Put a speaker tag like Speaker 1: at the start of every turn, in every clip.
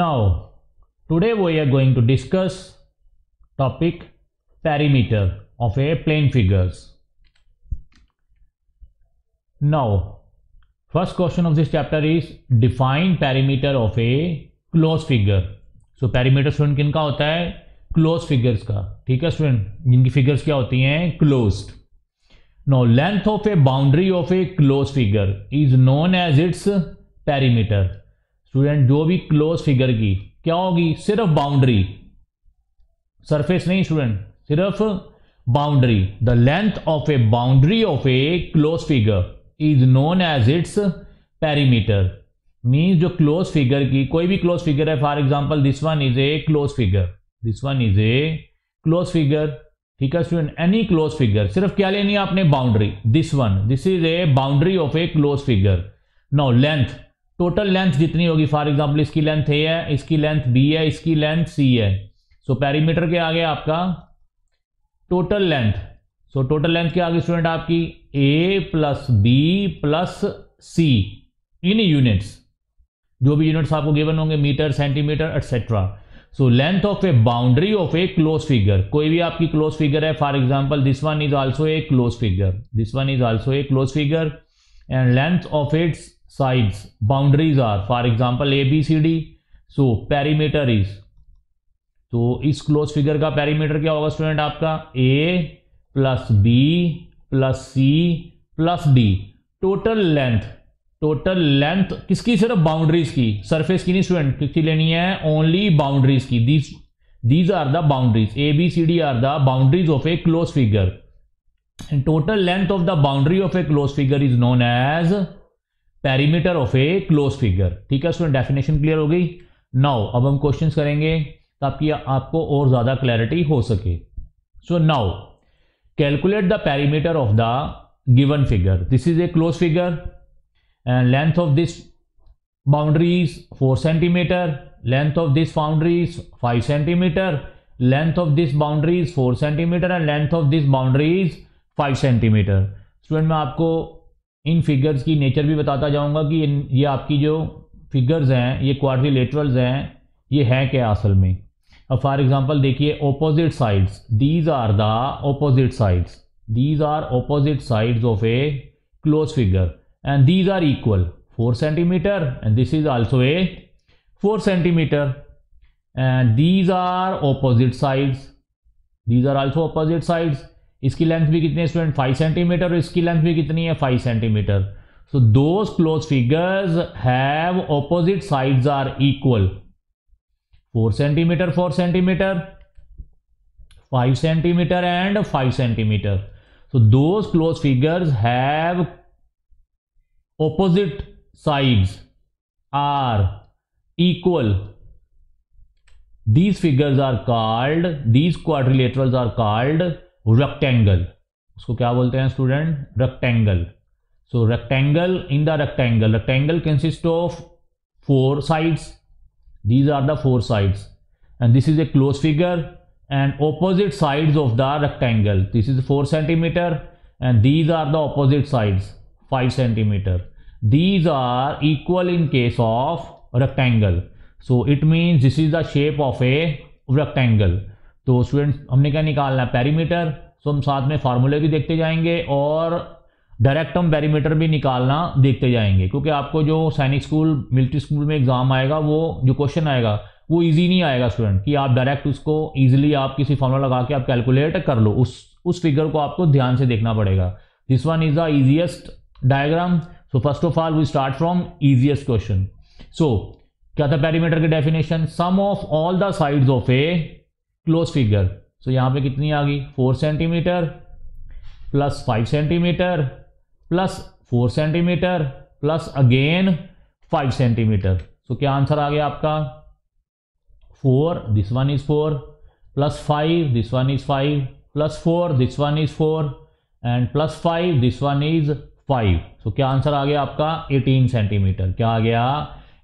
Speaker 1: Now, today we are going to discuss topic perimeter of a plane figures. Now, first question of this chapter is define perimeter of a closed figure. So perimeter student किनका होता है? Close figures का. ठीक है student, जिनकी figures क्या होती हैं? Closed. Now length of a boundary of a closed figure is known as its perimeter. Student जो भी क्लोज फिगर की क्या होगी? सिर्फ बाउंड्री, सरफेस नहीं स्टूडेंट, सिर्फ boundary. The length of a boundary of a close figure is known as its perimeter. Means जो close figure की कोई भी क्लोज फिगर है, for example this one is a close figure, this one is a close figure. ठीक है student, any close figure, सिर्फ क्या लेनी है आपने? Boundary. This one, this is A boundary of a close figure. Now length, total length जितनी होगी, for example इसकी लेंथ ए है, इसकी लेंथ बी है, इसकी लेंथ सी है. सो पेरीमीटर के आगे आपका total length. So total length क्या आ गई स्टूडेंट आपकी? A plus B plus C in units. जो भी यूनिट्स आपको गिवन होंगे, metre, centimetre etcetera. So length of a boundary of a close figure, कोई भी आपकी क्लोज फिगर है, for example this one is also a close figure, this one is also a close figure. And length of its sides, boundaries are for example A B C D. So perimeter is, तो इस close figure का perimeter क्या होगा student आपका? A plus B plus C plus D. Total length, total length किसकी? सिर्फ boundaries की, surface की नहीं स्टूडेंट. किसकी लेनी है? ओनली बाउंड्रीज की. These are the boundaries. A B C D are the boundaries of a close figure. And total length of the boundary of a close figure is known as perimeter of a close figure. ठीक है student, definition clear हो गई. Now अब हम questions करेंगे ताकि आपको और ज्यादा क्लैरिटी हो सके. So now calculate the perimeter of the given figure. This is a close figure and length of this boundary is 4 centimeter, length of this boundary is 5 centimeter, length of this boundary is 4 centimeter and length of this boundary is 5 centimeter. Student मैं आपको इन figures की nature भी बताता जाऊंगा कि ये आपकी जो फिगर्स हैं ये क्वाड्रिलेटरल्स हैं, ये है क्या असल में. अब फॉर एग्जांपल देखिए, opposite sides, these are the opposite sides, these are opposite sides of a close figure. And these are equal, 4 centimeter and this is also a 4 centimeter. And these are opposite sides, these are also opposite sides. इसकी length भी कितनी है student? 5 centimetre. और इसकी length भी कितनी है? 5 centimetre. So those close figures have opposite sides are equal. 4 centimeter, 4 centimeter, 5 centimeter and 5 centimeter. So those close figures have opposite sides are equal. These figures are called, these quadrilaterals are called rectangle. उसको क्या बोलते हैं student? rectangle. So rectangle, in the rectangle, rectangle consists of 4 sides. These are the 4 sides and this is a closed figure. And opposite sides of the rectangle, this is 4 centimeter and these are the opposite sides, 5 centimeter. These are equal in case of rectangle. So it means this is the shape of a rectangle. तो student हमने क्या निकालना है? Perimeter. सो हम साथ में फार्मूले भी देखते जाएंगे और डायरेक्ट हम पेरीमीटर भी निकालना देखते जाएंगे, क्योंकि आपको जो सैनिक स्कूल, मिलिट्री स्कूल में एग्जाम आएगा, वो जो क्वेश्चन आएगा वो इजी नहीं आएगा स्टूडेंट, कि आप डायरेक्ट उसको इजीली आप किसी फार्मूला लगा के आप कैलकुलेट कर लो. उस फिगर को आपको ध्यान से देखना पड़ेगा. This one is the easiest diagram. So first of all we start from easiest question. So क्या था पेरीमीटर की definition? Sum of all the sides of a close figure. So यहां पे कितनी आ गई? 4 centimetre plus 5 centimetre plus 4 centimetre plus again 5 centimetre. So क्या answer आ गया आपका? 4, this one is 4 plus 5, this one is 5 plus 4, this one is 4 and plus 5, this one is 5. सो क्या आंसर आ गया आपका? 18 सेंटीमीटर. क्या आ गया?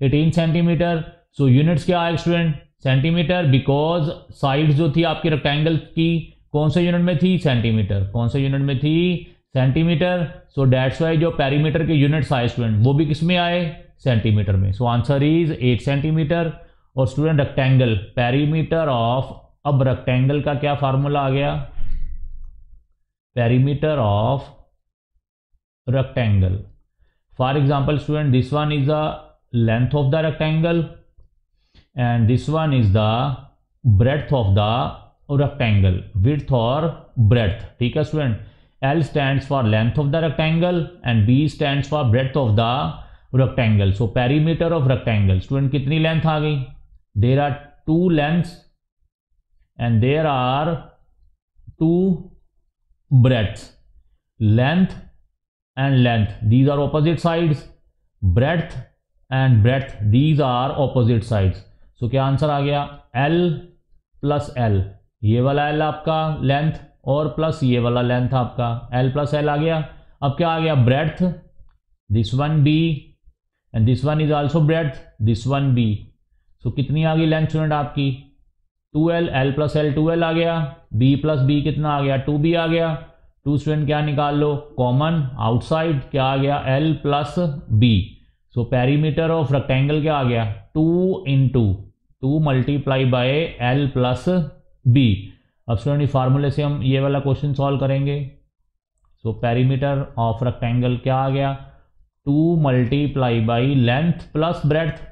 Speaker 1: 18 सेंटीमीटर. सो यूनिट्स क्या आए स्टूडेंट? सेंटीमीटर, बिकॉज साइड्स जो थी आपकी रेक्टेंगल की कौन से यूनिट में थी? सेंटीमीटर. कौन से यूनिट में थी? सेंटीमीटर. सो दैट्स वाई जो पेरीमीटर के यूनिट्स आए स्टूडेंट वो भी किस में आए? सेंटीमीटर में. सो आंसर इज 8 सेंटीमीटर. और स्टूडेंट रेक्टेंगल, पेरीमीटर ऑफ, अब रेक्टेंगल का क्या फार्मूला आ गया, perimeter of rectangle. For example, student, this one is the length of the rectangle and this one is the breadth of the rectangle, width or breadth. ठीक है student, L stands for length of the rectangle and B stands for breadth of the rectangle. So perimeter of rectangle, student कितनी length आ गई, there are two lengths and there are two breadths. Length and length, these are opposite sides. Breadth and breadth, these are opposite sides. So क्या answer आ गया, L plus L, ये वाला L आपका length और plus ये वाला length आपका, L प्लस L आ गया. अब क्या आ गया, breadth, this one B and this one is also breadth, this one B. सो कितनी आ गई लेंथ स्टूडेंट आपकी, 2L, L plus L 2L आ गया, B प्लस B कितना आ गया, 2B आ गया. 2 स्टूडेंट क्या निकाल लो, कॉमन आउटसाइड, क्या आ गया, L plus B. So perimeter of rectangle क्या आ गया, 2 into 2 multiply by L plus B. अब स्टूडेंट फार्मूले से हम ये वाला क्वेश्चन सॉल्व करेंगे. सो पेरीमीटर ऑफ रेक्टेंगल क्या आ गया, 2 multiply by length plus breadth.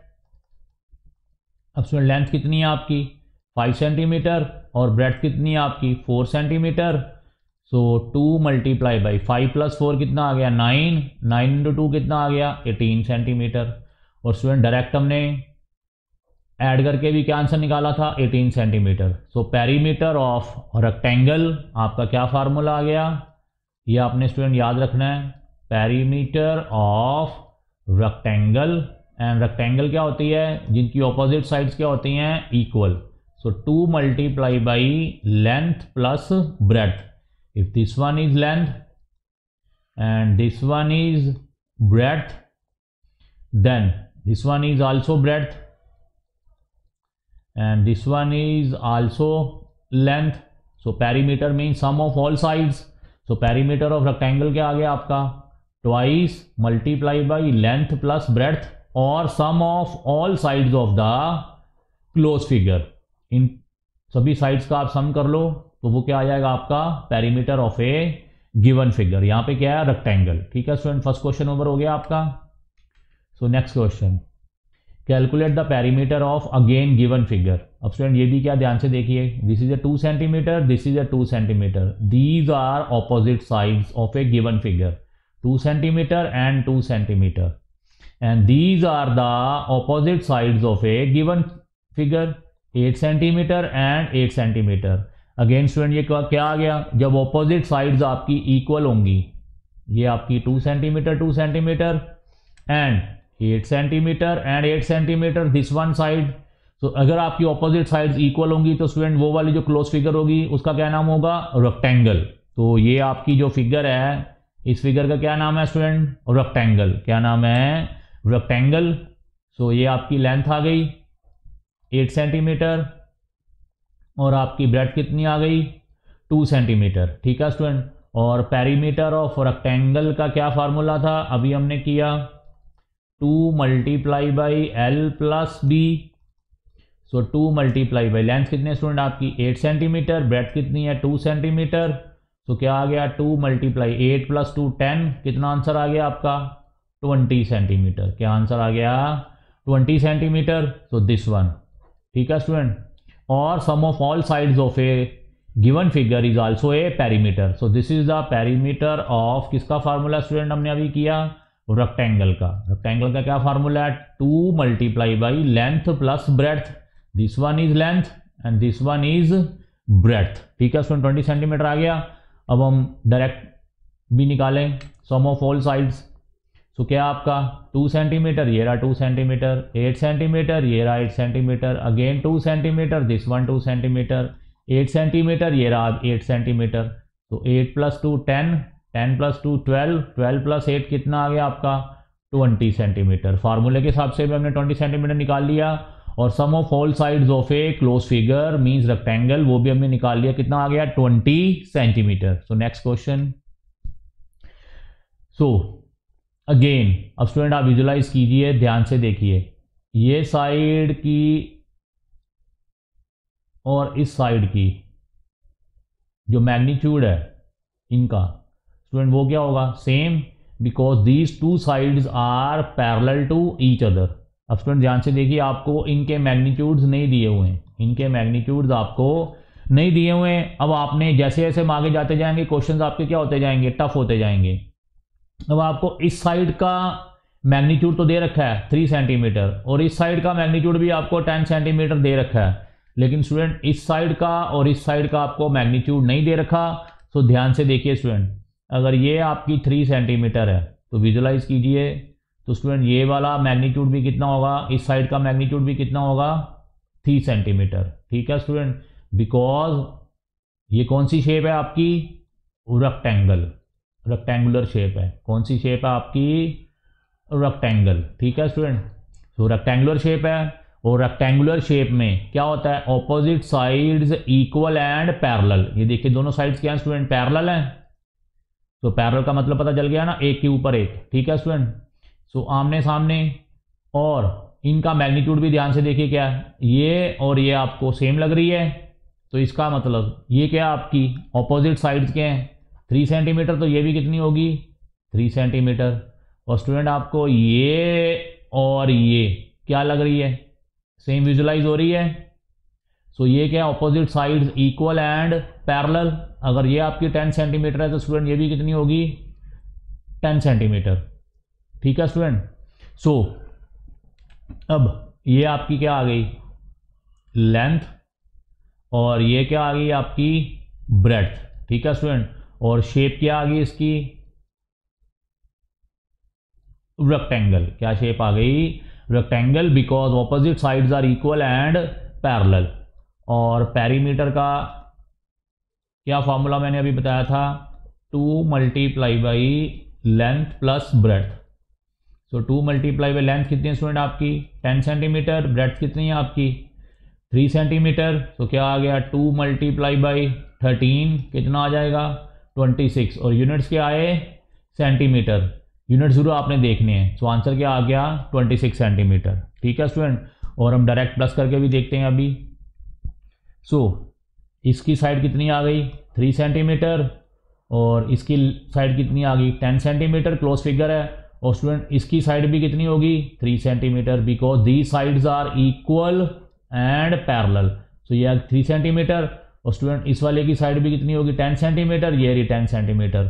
Speaker 1: अब स्टूडेंट लेंथ कितनी है आपकी 5 सेंटीमीटर और ब्रेड्थ कितनी है आपकी 4 centimetre. So 2 multiply by 5 plus 4 कितना आ गया 9, 9 इंटू 2 कितना आ गया 18 सेंटीमीटर. और स्टूडेंट डायरेक्ट हमने ऐड करके भी क्या आंसर निकाला था 18 centimetre. So perimeter of rectangle आपका क्या फार्मूला आ गया, ये आपने स्टूडेंट याद रखना है, perimeter of rectangle. And rectangle क्या होती है, जिनकी ऑपोजिट साइड्स क्या होती हैं, equal. So 2 multiply by length plus breadth. If this one is length and this one is breadth, then this one is also breadth and this one is also length. So perimeter means sum of all sides. So perimeter of rectangle क्या आ गया आपका, twice multiply by length plus breadth और sum of all sides of the closed figure. इन सभी sides का आप सम कर लो तो वो क्या आ जाएगा आपका, perimeter of a given figure. यहाँ पे क्या है, रेक्टेंगल. ठीक है स्टूडेंट, फर्स्ट क्वेश्चन ओवर हो गया आपका. So next question, calculate the perimeter of again given figure. अब स्टूडेंट ये भी क्या, ध्यान से देखिए, this is a 2 centimetre, this is a 2 centimetre. These are opposite sides of a given figure, 2 centimetre and 2 centimetre. And these are the opposite sides of a given figure, 8 centimetre and 8 centimetre. Again student ये क्या आ गया, जब opposite sides आपकी equal होंगी, ये आपकी 2 centimetre 2 centimetre and 8 centimetre and 8 centimetre this one side. तो अगर आपकी ऑपोजिट साइड्स इक्वल होंगी तो स्टूडेंट वो वाली जो क्लोज फिगर होगी उसका क्या नाम होगा, रेक्टेंगल. तो ये आपकी जो फिगर है, इस फिगर का क्या नाम है स्टूडेंट, रेक्टेंगल. क्या नाम है, रेक्टेंगल. सो ये आपकी लेंथ आ गई 8 सेंटीमीटर और आपकी ब्रेड्थ कितनी आ गई 2 सेंटीमीटर. ठीक है स्टूडेंट, और पेरीमीटर ऑफ रेक्टेंगल का क्या फार्मूला था, अभी हमने किया 2 multiply by L plus B. So 2 multiply by length कितनी स्टूडेंट आपकी 8 सेंटीमीटर, ब्रेड्थ कितनी है 2 सेंटीमीटर. सो क्या आ गया 2 मल्टीप्लाई 8 प्लस 2 10, कितना आंसर आ गया आपका 20 सेंटीमीटर. क्या आंसर आ गया 20 सेंटीमीटर. So this one. ठीक है स्टूडेंट, और sum of all sides of a given figure is also a perimeter. So this is the perimeter of किसका फार्मूला स्टूडेंट हमने अभी किया, रेक्टेंगल का. रेक्टेंगल का क्या फार्मूला है, 2 multiply by length plus breadth. This one is length and this one is breadth. ठीक है स्टूडेंट, 20 सेंटीमीटर आ गया. अब हम डायरेक्ट भी निकालें सम ऑफ ऑल साइड्स. सो क्या आपका 2 सेंटीमीटर, ये रहा 2 सेंटीमीटर, 8 सेंटीमीटर, ये रहा 8 centimetre, again 2 centimetre, this one 2 centimetre, 8 centimetre, ये रहा 8 सेंटीमीटर. तो 8 प्लस 2 10, 10 प्लस 2 12, 12 प्लस 8 कितना आ गया आपका 20 सेंटीमीटर. फार्मूले के हिसाब से भी हमने 20 सेंटीमीटर निकाल लिया. और sum of all sides of a close figure means rectangle, वो भी हमने निकाल लिया, कितना आ गया 20 centimetre. So next question. So again अब स्टूडेंट आप विजुलाइज कीजिए, ध्यान से देखिए, ये साइड की और इस साइड की जो मैग्नीट्यूड है इनका स्टूडेंट वो क्या होगा, same, because these two sides are parallel to each other. अब स्टूडेंट ध्यान से देखिए, आपको इनके मैग्नीट्यूड्स नहीं दिए हुए हैं, इनके मैग्नीट्यूड्स आपको नहीं दिए हुए हैं। अब आपने जैसे जैसे हम आगे जाते जाएंगे क्वेश्चंस आपके क्या होते जाएंगे, टफ होते जाएंगे। अब आपको इस साइड का मैग्नीट्यूड तो दे रखा है 3 सेंटीमीटर और इस साइड का मैग्नीट्यूड भी आपको 10 सेंटीमीटर दे रखा है, लेकिन स्टूडेंट इस साइड का और इस साइड का आपको मैग्नीट्यूड नहीं दे रखा। तो ध्यान से देखिए स्टूडेंट, अगर ये आपकी 3 सेंटीमीटर है तो विजुलाइज कीजिए, तो स्टूडेंट ये वाला मैग्नीट्यूड भी कितना होगा, इस साइड का मैग्नीट्यूड भी कितना होगा, 3 सेंटीमीटर। ठीक है स्टूडेंट, बिकॉज ये कौन सी शेप है आपकी, रेक्टेंगल, रेक्टेंगुलर शेप है। कौन सी शेप है आपकी, रेक्टेंगल। ठीक है स्टूडेंट, तो रेक्टेंगुलर शेप है और रेक्टेंगुलर शेप में क्या होता है, opposite sides equal and parallel. ये देखिए दोनों साइड्स क्या है स्टूडेंट, पैरेलल हैं। तो पैरेलल का मतलब पता चल गया ना, एक के ऊपर एक। ठीक है स्टूडेंट, सो आमने सामने, और इनका मैग्नीट्यूड भी ध्यान से देखिए क्या है, ये और ये आपको सेम लग रही है। तो इसका मतलब ये क्या आपकी ऑपोजिट साइड्स के हैं 3 सेंटीमीटर, तो ये भी कितनी होगी 3 सेंटीमीटर। और स्टूडेंट आपको ये और ये क्या लग रही है, सेम विजुलाइज हो रही है। सो ये क्या, opposite sides equal and parallel. अगर ये आपकी 10 सेंटीमीटर है तो स्टूडेंट ये भी कितनी होगी 10 सेंटीमीटर। ठीक है स्टूडेंट, सो अब ये आपकी क्या आ गई लेंथ और ये क्या आ गई आपकी ब्रेड्थ। ठीक है स्टूडेंट, और शेप क्या आ गई इसकी, रेक्टेंगल। क्या शेप आ गई, rectangle, because opposite sides are equal and parallel. और पेरीमीटर का क्या फॉर्मूला मैंने अभी बताया था, 2 multiply by length plus breadth. So 2 multiply by length कितनी है स्टूडेंट आपकी 10 सेंटीमीटर, ब्रेड्थ कितनी है आपकी 3 सेंटीमीटर। तो क्या आ गया 2 मल्टीप्लाई बाई 13 कितना आ जाएगा 26, और यूनिट्स क्या आए सेंटीमीटर, यूनिट जरूर आपने देखने हैं। सो आंसर क्या आ गया 26 सेंटीमीटर। ठीक है स्टूडेंट, और हम डायरेक्ट प्लस करके भी देखते हैं अभी। सो इसकी साइड कितनी आ गई 3 सेंटीमीटर और इसकी साइड कितनी आ गई 10 सेंटीमीटर, क्लोज फिगर है। और स्टूडेंट इसकी साइड भी कितनी होगी 3 centimetre, because the sides are equal and parallel. So ये 3 सेंटीमीटर, और स्टूडेंट इस वाले की साइड भी कितनी होगी 10 सेंटीमीटर, ये रही 10 सेंटीमीटर।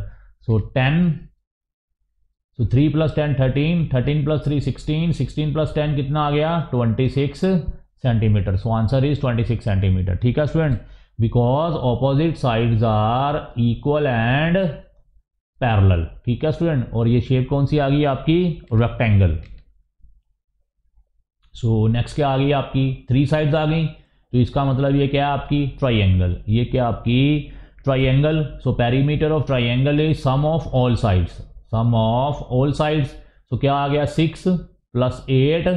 Speaker 1: सो 10, सो 3 + 10 13, 13 + 3 16, 16 + 10 कितना आ गया 26 centimetre. So answer is 26 centimetre. ठीक है student, because opposite sides are equal and parallel. ठीक है स्टूडेंट, और ये शेप कौन सी आ गई आपकी रेक्टेंगल। सो नेक्स्ट क्या आ गई आपकी 3 साइड्स आ गई, तो इसका मतलब ये क्या है आपकी ट्राइंगल। ये क्या आपकी triangle. So perimeter of triangle is sum of all sides, sum of all sides. So क्या आ गया 6 + 8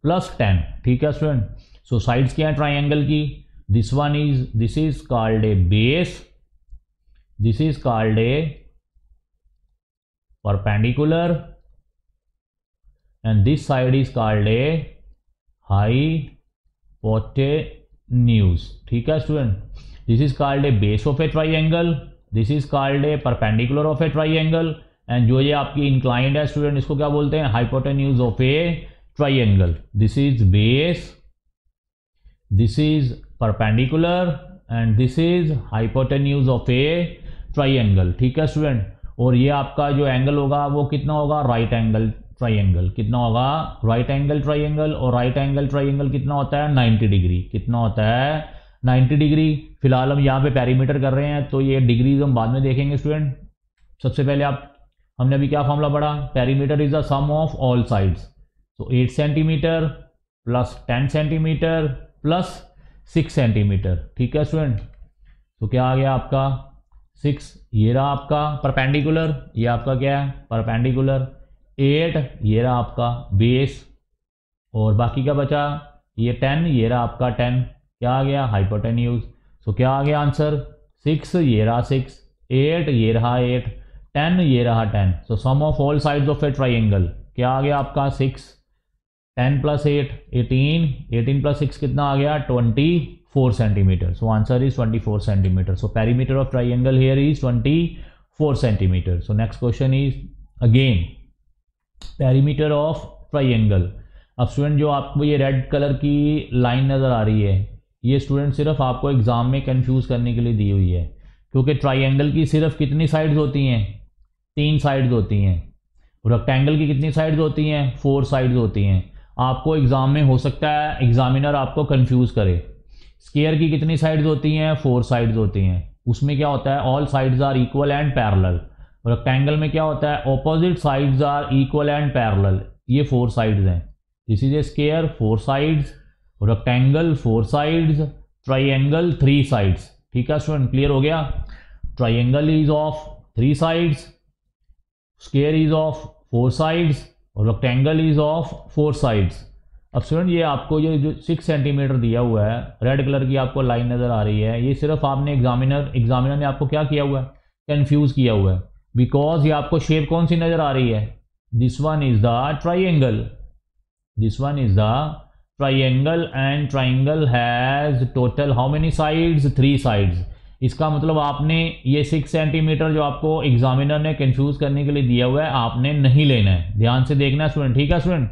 Speaker 1: + 10। ठीक है स्टूडेंट, सो साइड्स क्या है ट्राइंगल की, this is called a base, this is called a perpendicular, and this side is called a hypotenuse. ठीक है student, this is called a base of a triangle, this is called a perpendicular of a triangle, and जो ये आपकी inclined है student इसको क्या बोलते हैं hypotenuse of a triangle. This is base, this is perpendicular, and this is hypotenuse of a triangle. ठीक है स्टूडेंट, और ये आपका जो एंगल होगा वो कितना होगा राइट एंगल ट्राइंगल। कितना होगा राइट एंगल ट्राइंगल, और राइट एंगल ट्राइंगल कितना होता है 90 डिग्री। कितना होता है 90 डिग्री। फिलहाल हम यहाँ पे पेरीमीटर कर रहे हैं, तो ये डिग्रीज हम बाद में देखेंगे स्टूडेंट। सबसे पहले हमने अभी क्या फॉर्मूला पढ़ा, perimeter is the sum of all sides. तो 8 सेंटीमीटर + 10 सेंटीमीटर + 6 सेंटीमीटर। ठीक है स्टूडेंट, तो क्या आ गया आपका 6, ये रहा आपका परपेंडिकुलर, ये आपका क्या है परपेंडिकुलर। 8 ये रहा आपका बेस, और बाकी क्या बचा ये 10, ये रहा आपका 10, क्या आ गया हाइपोटेन्यूज। सो क्या आ गया आंसर 6, ये रहा 6, 8 ये रहा 8, 10 ये रहा 10। So sum of all sides of a triangle क्या आ गया आपका 6, 10 + 8 18, 18 + 6 कितना आ गया 24, 24 centimeter. So answer is 24 centimeter. So perimeter of triangle here is 24 centimeter. So next question is again perimeter of triangle. अब स्टूडेंट जो आपको ये रेड कलर की लाइन नज़र आ रही है, ये स्टूडेंट सिर्फ आपको एग्जाम में कंफ्यूज करने के लिए दी हुई है, क्योंकि ट्राइंगल की सिर्फ कितनी साइड्स होती हैं? 3 साइड्स होती हैं। रेक्टेंगल की कितनी साइड्स होती हैं? 4 साइड्स होती हैं। आपको एग्जाम में हो सकता है एग्जामिनर आपको कंफ्यूज करे। स्क्वायर की कितनी साइड्स होती हैं? 4 साइड्स होती हैं। उसमें क्या होता है? All sides are equal and parallel. Rectangle में क्या होता है? Opposite sides are equal and parallel. ये 4 साइड्स हैं। This is a square, 4 sides, rectangle 4 sides, triangle 3 sides. ठीक है स्टूडेंट, क्लियर हो गया? Triangle is of 3 sides, square is of 4 sides और रेक्टेंगल इज ऑफ 4 साइड्स। अब स्टूडेंट ये आपको ये जो 6 सेंटीमीटर दिया हुआ है, रेड कलर की आपको लाइन नज़र आ रही है, ये सिर्फ आपने एग्जामिनर ने आपको क्या किया हुआ है? कंफ्यूज किया हुआ है। बिकॉज ये आपको शेप कौन सी नज़र आ रही है? This one is the triangle, this one is the triangle and triangle has total how many sides? 3 sides. इसका मतलब आपने ये 6 सेंटीमीटर जो आपको एग्जामिनर ने कंफ्यूज करने के लिए दिया हुआ है, आपने नहीं लेना है। ध्यान से देखना है स्टूडेंट, ठीक है स्टूडेंट?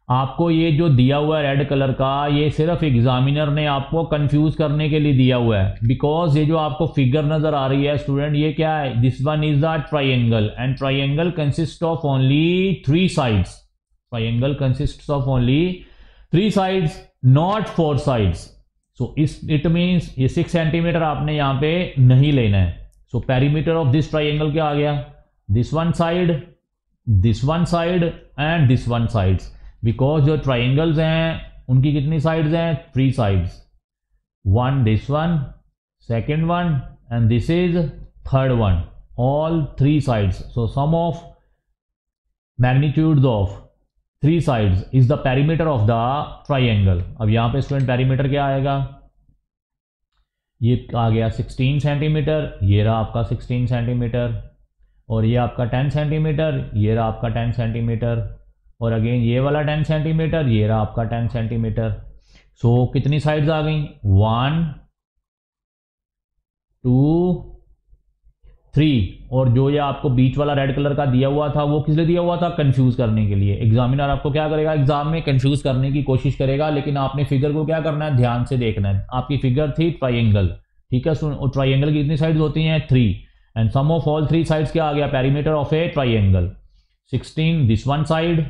Speaker 1: आपको ये जो दिया हुआ है रेड कलर का, ये सिर्फ एग्जामिनर ने आपको कंफ्यूज करने के लिए दिया हुआ है। बिकॉज ये जो आपको फिगर नजर आ रही है स्टूडेंट, ये क्या है? This one is the triangle and triangle consist of only 3 sides. Triangle consist of only 3 sides, not 4 sides. So it means ये 6 सेंटीमीटर आपने यहाँ पे नहीं लेना है। सो पेरीमीटर ऑफ दिस ट्राइंगल क्या आ गया? This one side, this one side and this one sides. Because जो ट्राइंगल्स हैं उनकी कितनी साइड्स हैं? 3 sides. One this one, second one and this is third one, all 3 sides. So sum of magnitudes of 3 sides is the perimeter of the triangle. अब यहां पे student perimeter क्या आएगा? ये आ गया 16 सेंटीमीटर, ये रहा आपका 16 सेंटीमीटर, और ये आपका 10 सेंटीमीटर, ये रहा आपका 10 सेंटीमीटर, और अगेन ये वाला 10 सेंटीमीटर, ये रहा आपका 10 सेंटीमीटर। सो कितनी साइड्स आ गई? 1 2 3। और जो ये आपको बीच वाला रेड कलर का दिया हुआ था, वो किस लिए दिया हुआ था? कंफ्यूज करने के लिए। एग्जामिनर आपको क्या करेगा? एग्जाम में कंफ्यूज करने की कोशिश करेगा, लेकिन आपने फिगर को क्या करना है? ध्यान से देखना है। आपकी फिगर थी ट्राइंगल, ठीक है? और ट्राइंगल की कितनी साइड्स होती हैं? 3, and sum of all 3 sides क्या आ गया? Perimeter of a triangle. 16 this one side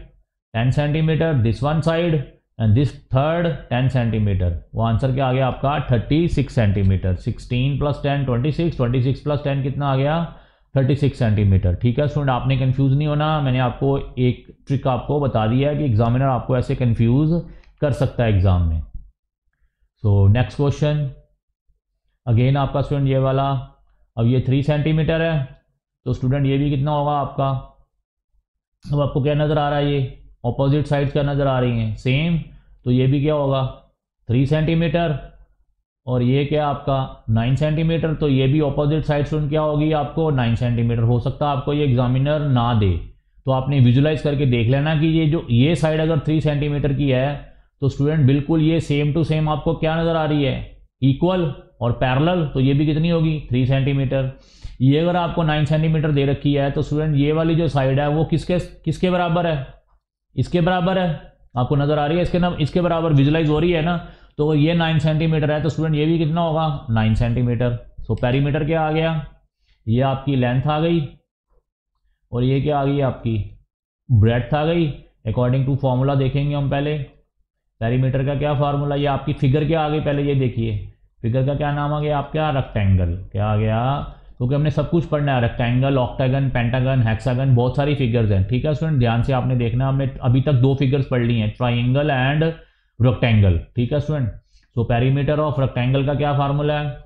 Speaker 1: 10 centimetre, this one side and this third 10 centimetre. वो आंसर क्या आ गया आपका? 36 सेंटीमीटर। 16 + 10 26, 26 + 10 कितना आ गया? 36 सेंटीमीटर। ठीक है स्टूडेंट, आपने कंफ्यूज नहीं होना। मैंने आपको एक ट्रिक आपको बता दिया है कि एग्जामिनर आपको ऐसे कंफ्यूज कर सकता है एग्जाम में। सो नेक्स्ट क्वेश्चन अगेन आपका स्टूडेंट ये वाला। अब ये 3 सेंटीमीटर है, तो स्टूडेंट ये भी कितना होगा आपका? अब आपको क्या नज़र आ रहा है? ये ऑपोजिट साइड्स क्या नज़र आ रही हैं? सेम। तो ये भी क्या होगा? 3 सेंटीमीटर, और ये क्या आपका 9 सेंटीमीटर। तो ये भी ऑपोजिट साइड स्टूडेंट क्या होगी आपको? 9 सेंटीमीटर। हो सकता है आपको ये एग्जामिनर ना दे, तो आपने विजुलाइज करके देख लेना कि ये जो ये साइड अगर 3 सेंटीमीटर की है, तो स्टूडेंट बिल्कुल ये सेम टू सेम आपको क्या नज़र आ रही है? इक्वल और पैरेलल। तो ये भी कितनी होगी? 3 सेंटीमीटर। ये अगर आपको 9 सेंटीमीटर दे रखी है, तो स्टूडेंट ये वाली जो साइड है वो किसके बराबर है? इसके बराबर है। आपको नजर आ रही है इसके बराबर विजुलाइज हो रही है ना? तो ये 9 सेंटीमीटर है, तो स्टूडेंट ये भी कितना होगा? 9 सेंटीमीटर। सो पेरीमीटर क्या आ गया? ये आपकी लेंथ आ गई, और ये क्या आ गई? आपकी ब्रेड्थ आ गई। अकॉर्डिंग टू फॉर्मूला देखेंगे हम पहले पेरीमीटर का क्या फार्मूला। ये आपकी फिगर क्या आ गई? पहले ये देखिए, फिगर का क्या नाम आ गया आपका? रेक्टेंगल। क्या आ गया? क्योंकि हमने सब कुछ पढ़ना है, रेक्टेंगल, ऑक्टागन, पेंटागन, हेक्सागन, बहुत सारी फिगर्स हैं। ठीक है स्टूडेंट, ध्यान से आपने देखना। हमने अभी तक 2 फिगर्स पढ़ ली हैं, ट्राइंगल एंड रेक्टेंगल। ठीक है student. So perimeter of rectangle का क्या फार्मूला है?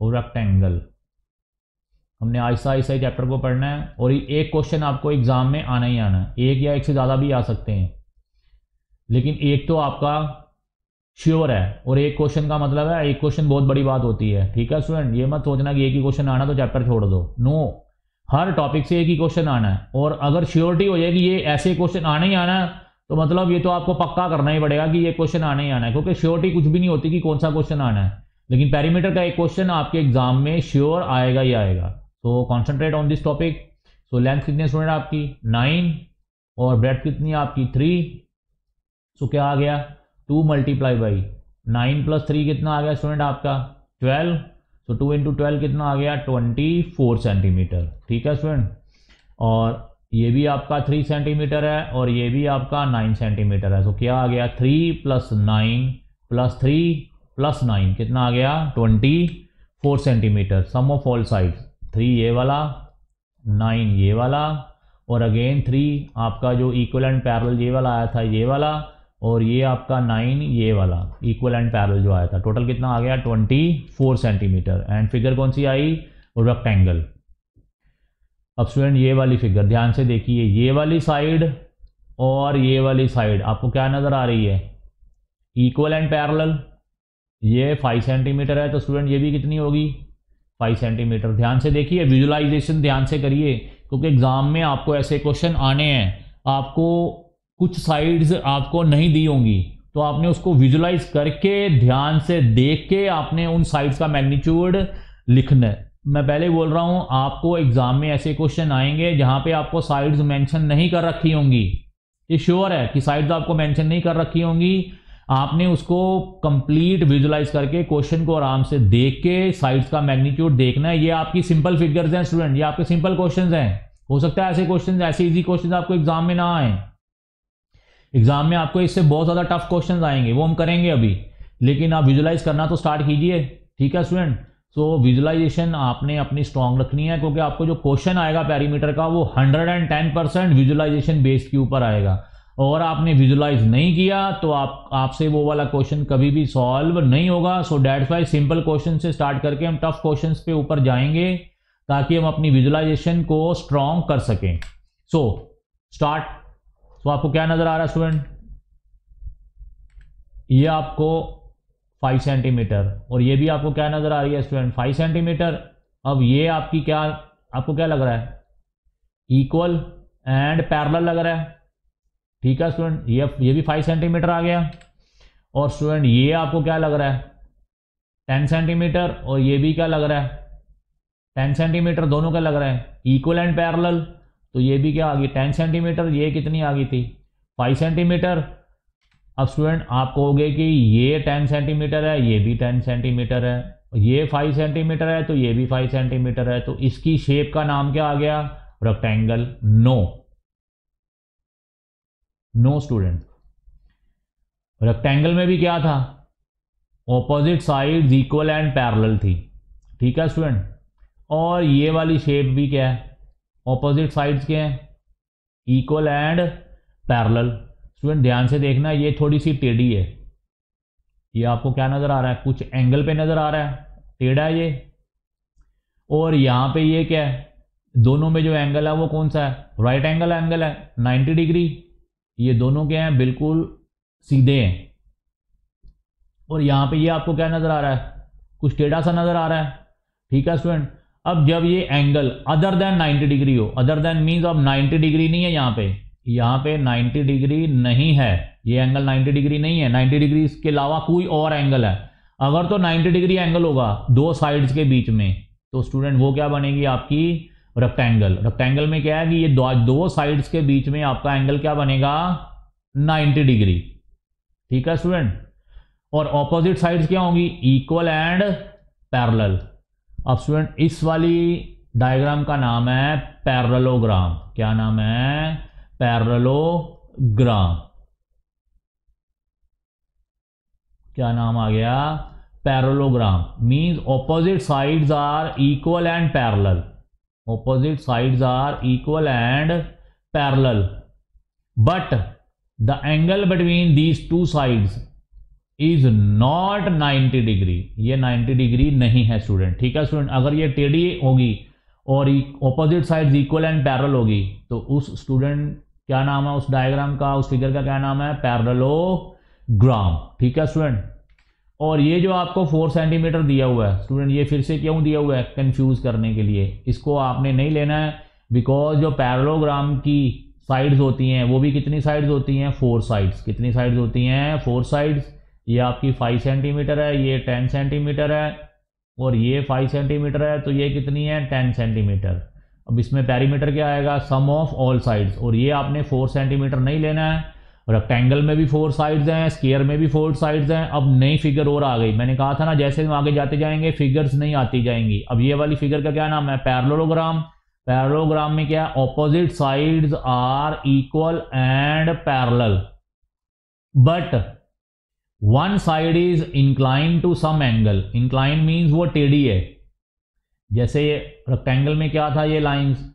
Speaker 1: और रेक्टेंगल हमने आहिस्ता आहिस्ता चैप्टर को पढ़ना है, और एक क्वेश्चन आपको एग्जाम में आना ही आना है। एक या एक से ज़्यादा भी आ सकते हैं, लेकिन एक तो आपका श्योर है, और एक क्वेश्चन का मतलब है एक क्वेश्चन बहुत बड़ी बात होती है। ठीक है स्टूडेंट, ये मत सोचना कि एक ही क्वेश्चन आना तो चैप्टर छोड़ दो। नो, हर टॉपिक से एक ही क्वेश्चन आना है, और अगर श्योरिटी हो जाए कि ये ऐसे क्वेश्चन आना ही आना है, तो मतलब ये तो आपको पक्का करना ही पड़ेगा कि ये क्वेश्चन आना ही आना है, क्योंकि श्योरिटी कुछ भी नहीं होती कि कौन सा क्वेश्चन आना है, लेकिन पेरीमीटर का एक क्वेश्चन आपके एग्जाम में श्योर आएगा ही आएगा। तो concentrate on this topic. So length कितनी स्टूडेंट आपकी 9 और ब्रेथ कितनी है आपकी 3। सो क्या आ गया 2 मल्टीप्लाई बाई 9 + 3 कितना आ गया स्टूडेंट आपका 12। सो 2 × 12 कितना आ गया 24 सेंटीमीटर। ठीक है स्टूडेंट, और ये भी आपका 3 सेंटीमीटर है और ये भी आपका 9 सेंटीमीटर है। तो क्या आ गया 3 + 9 + 3 + 9 कितना आ गया 24 centimetre. Sum of all sides 3 ये वाला 9 ये वाला और अगेन 3 आपका जो इक्वल एंड पैरेलल ये वाला आया था ये वाला, और ये आपका 9 ये वाला इक्वल एंड पैरेलल जो आया था। टोटल कितना आ गया 24 सेंटीमीटर। एंड फिगर कौन सी आई रेक्टेंगल। अब स्टूडेंट ये वाली फिगर ध्यान से देखिए, ये वाली साइड और ये वाली साइड आपको क्या नज़र आ रही है इक्वल एंड पैरेलल। ये 5 सेंटीमीटर है तो स्टूडेंट ये भी कितनी होगी 5 सेंटीमीटर। ध्यान से देखिए, विजुलाइजेशन ध्यान से करिए, क्योंकि एग्जाम में आपको ऐसे क्वेश्चन आने हैं, आपको कुछ साइड्स आपको नहीं दी होंगी तो आपने उसको विजुलाइज करके ध्यान से देख के आपने उन साइड्स का मैग्नीट्यूड लिखना है। मैं पहले बोल रहा हूं आपको एग्जाम में ऐसे क्वेश्चन आएंगे जहां पे आपको साइड्स मेंशन नहीं कर रखी होंगी, ये श्योर है कि साइड्स आपको मेंशन नहीं कर रखी होंगी। आपने उसको कंप्लीट विजुलाइज करके क्वेश्चन को आराम से देख के साइड्स का मैग्नीट्यूड देखना है। ये आपकी सिंपल फिगर्स हैं स्टूडेंट, ये आपके सिंपल क्वेश्चंस हैं। हो सकता है ऐसे क्वेश्चंस, ऐसे इजी क्वेश्चंस आपको एग्जाम में ना आए, एग्जाम में आपको इससे बहुत ज्यादा टफ क्वेश्चंस आएंगे, वो हम करेंगे अभी, लेकिन आप विजुलाइज करना तो स्टार्ट कीजिए। ठीक है स्टूडेंट, सो विजुलाइजेशन आपने अपनी स्ट्रांग रखनी है, क्योंकि आपको जो क्वेश्चन आएगा पेरीमीटर का वो 110% विजुलाइजेशन बेस्ड के ऊपर आएगा, और आपने विजुलाइज नहीं किया तो आपसे वो वाला क्वेश्चन कभी भी सॉल्व नहीं होगा। So that's why simple question से स्टार्ट करके हम टफ क्वेश्चंस पे ऊपर जाएंगे ताकि हम अपनी विजुलाइजेशन को स्ट्रांग कर सकें। So start. सो आपको क्या नजर आ रहा है स्टूडेंट, ये आपको 5 सेंटीमीटर और ये भी आपको क्या नजर आ रही है स्टूडेंट 5 सेंटीमीटर। अब ये आपकी क्या, आपको क्या लग रहा है इक्वल एंड पैरेलल लग रहा है। ठीक है स्टूडेंट, ये भी 5 सेंटीमीटर आ गया, और स्टूडेंट ये आपको क्या लग रहा है 10 सेंटीमीटर, और ये भी क्या लग रहा है 10 सेंटीमीटर, दोनों क्या लग रहा है इक्वल एंड पैरेलल। तो ये भी क्या आ गई 10 सेंटीमीटर, ये कितनी आ गई थी 5 सेंटीमीटर। अब स्टूडेंट आप कहोगे कि ये 10 सेंटीमीटर है, ये भी 10 सेंटीमीटर है, ये 5 सेंटीमीटर है तो ये भी 5 सेंटीमीटर है, तो इसकी शेप का नाम क्या आ गया रेक्टेंगल। नो स्टूडेंट, रेक्टेंगल में भी क्या था opposite sides equal and parallel थी। ठीक है स्टूडेंट, और ये वाली शेप भी क्या है ऑपोजिट साइड्स के हैं इक्वल एंड पैरेलल। स्टूडेंट ध्यान से देखना, ये थोड़ी सी टेढ़ी है, ये आपको क्या नजर आ रहा है कुछ एंगल पे नजर आ रहा है, टेढ़ा है ये, और यहां पे ये क्या है दोनों में जो एंगल है वो कौन सा है राइट एंगल है 90 डिग्री। ये दोनों क्या हैं बिल्कुल सीधे हैं, और यहां पे ये आपको क्या नजर आ रहा है कुछ टेढ़ा सा नजर आ रहा है। ठीक है स्टूडेंट, अब जब ये एंगल अदर देन 90 डिग्री हो, अदर देन मीन्स अब 90 डिग्री नहीं है, यहाँ पे 90 डिग्री नहीं है, ये एंगल 90 डिग्री नहीं है, 90 डिग्री के अलावा कोई और एंगल है। अगर तो 90 डिग्री एंगल होगा दो साइड्स के बीच में, तो स्टूडेंट वो क्या बनेगी आपकी रेक्टेंगल। रेक्टेंगल में क्या है कि ये दो साइड्स के बीच में आपका एंगल क्या बनेगा 90 डिग्री। ठीक है स्टूडेंट, और ऑपोजिट साइड्स क्या होंगी इक्वल एंड पैरेलल। अब स्टूडेंट इस वाली डायग्राम का नाम है पैरेललोग्राम। क्या नाम है पैरेललोग्राम। क्या नाम आ गया parallelogram. Means opposite sides are equal and parallel, opposite sides are equal and parallel, but the angle between these two sides is not 90 degree. ये 90 डिग्री नहीं है स्टूडेंट। ठीक है स्टूडेंट, अगर ये टेढ़ी होगी और opposite sides equal and parallel होगी तो उस स्टूडेंट क्या नाम है उस डायग्राम का, उस फिगर का क्या नाम है पैरेललोग्राम। ठीक है स्टूडेंट, और ये जो आपको 4 सेंटीमीटर दिया हुआ है स्टूडेंट, ये फिर से क्यों दिया हुआ है कंफ्यूज करने के लिए, इसको आपने नहीं लेना है, बिकॉज जो पैरेललोग्राम की साइड्स होती हैं, वो भी कितनी साइड्स होती हैं, 4 साइड्स। कितनी साइड्स होती हैं, 4 साइड्स। ये आपकी 5 सेंटीमीटर है, ये 10 सेंटीमीटर है, और ये 5 सेंटीमीटर है, तो ये कितनी है, 10 सेंटीमीटर। अब इसमें पेरीमीटर क्या आएगा, सम ऑफ ऑल साइड्स। और ये आपने 4 सेंटीमीटर नहीं लेना है, रेक्टेंगल में भी 4 साइड्स हैं, स्क्वायर में भी 4 साइड्स हैं। अब नई फिगर और आ गई, मैंने कहा था ना जैसे हम आगे जाते जाएंगे फिगर्स नहीं आती जाएंगी। अब ये वाली फिगर का क्या नाम है, पैरेललोग्राम। पैरेललोग्राम में क्या, opposite sides are equal and parallel, but one side is incline to some angle. Incline means वो टेढ़ी है। जैसे ये रेक्टेंगल में क्या था, ये लाइंस,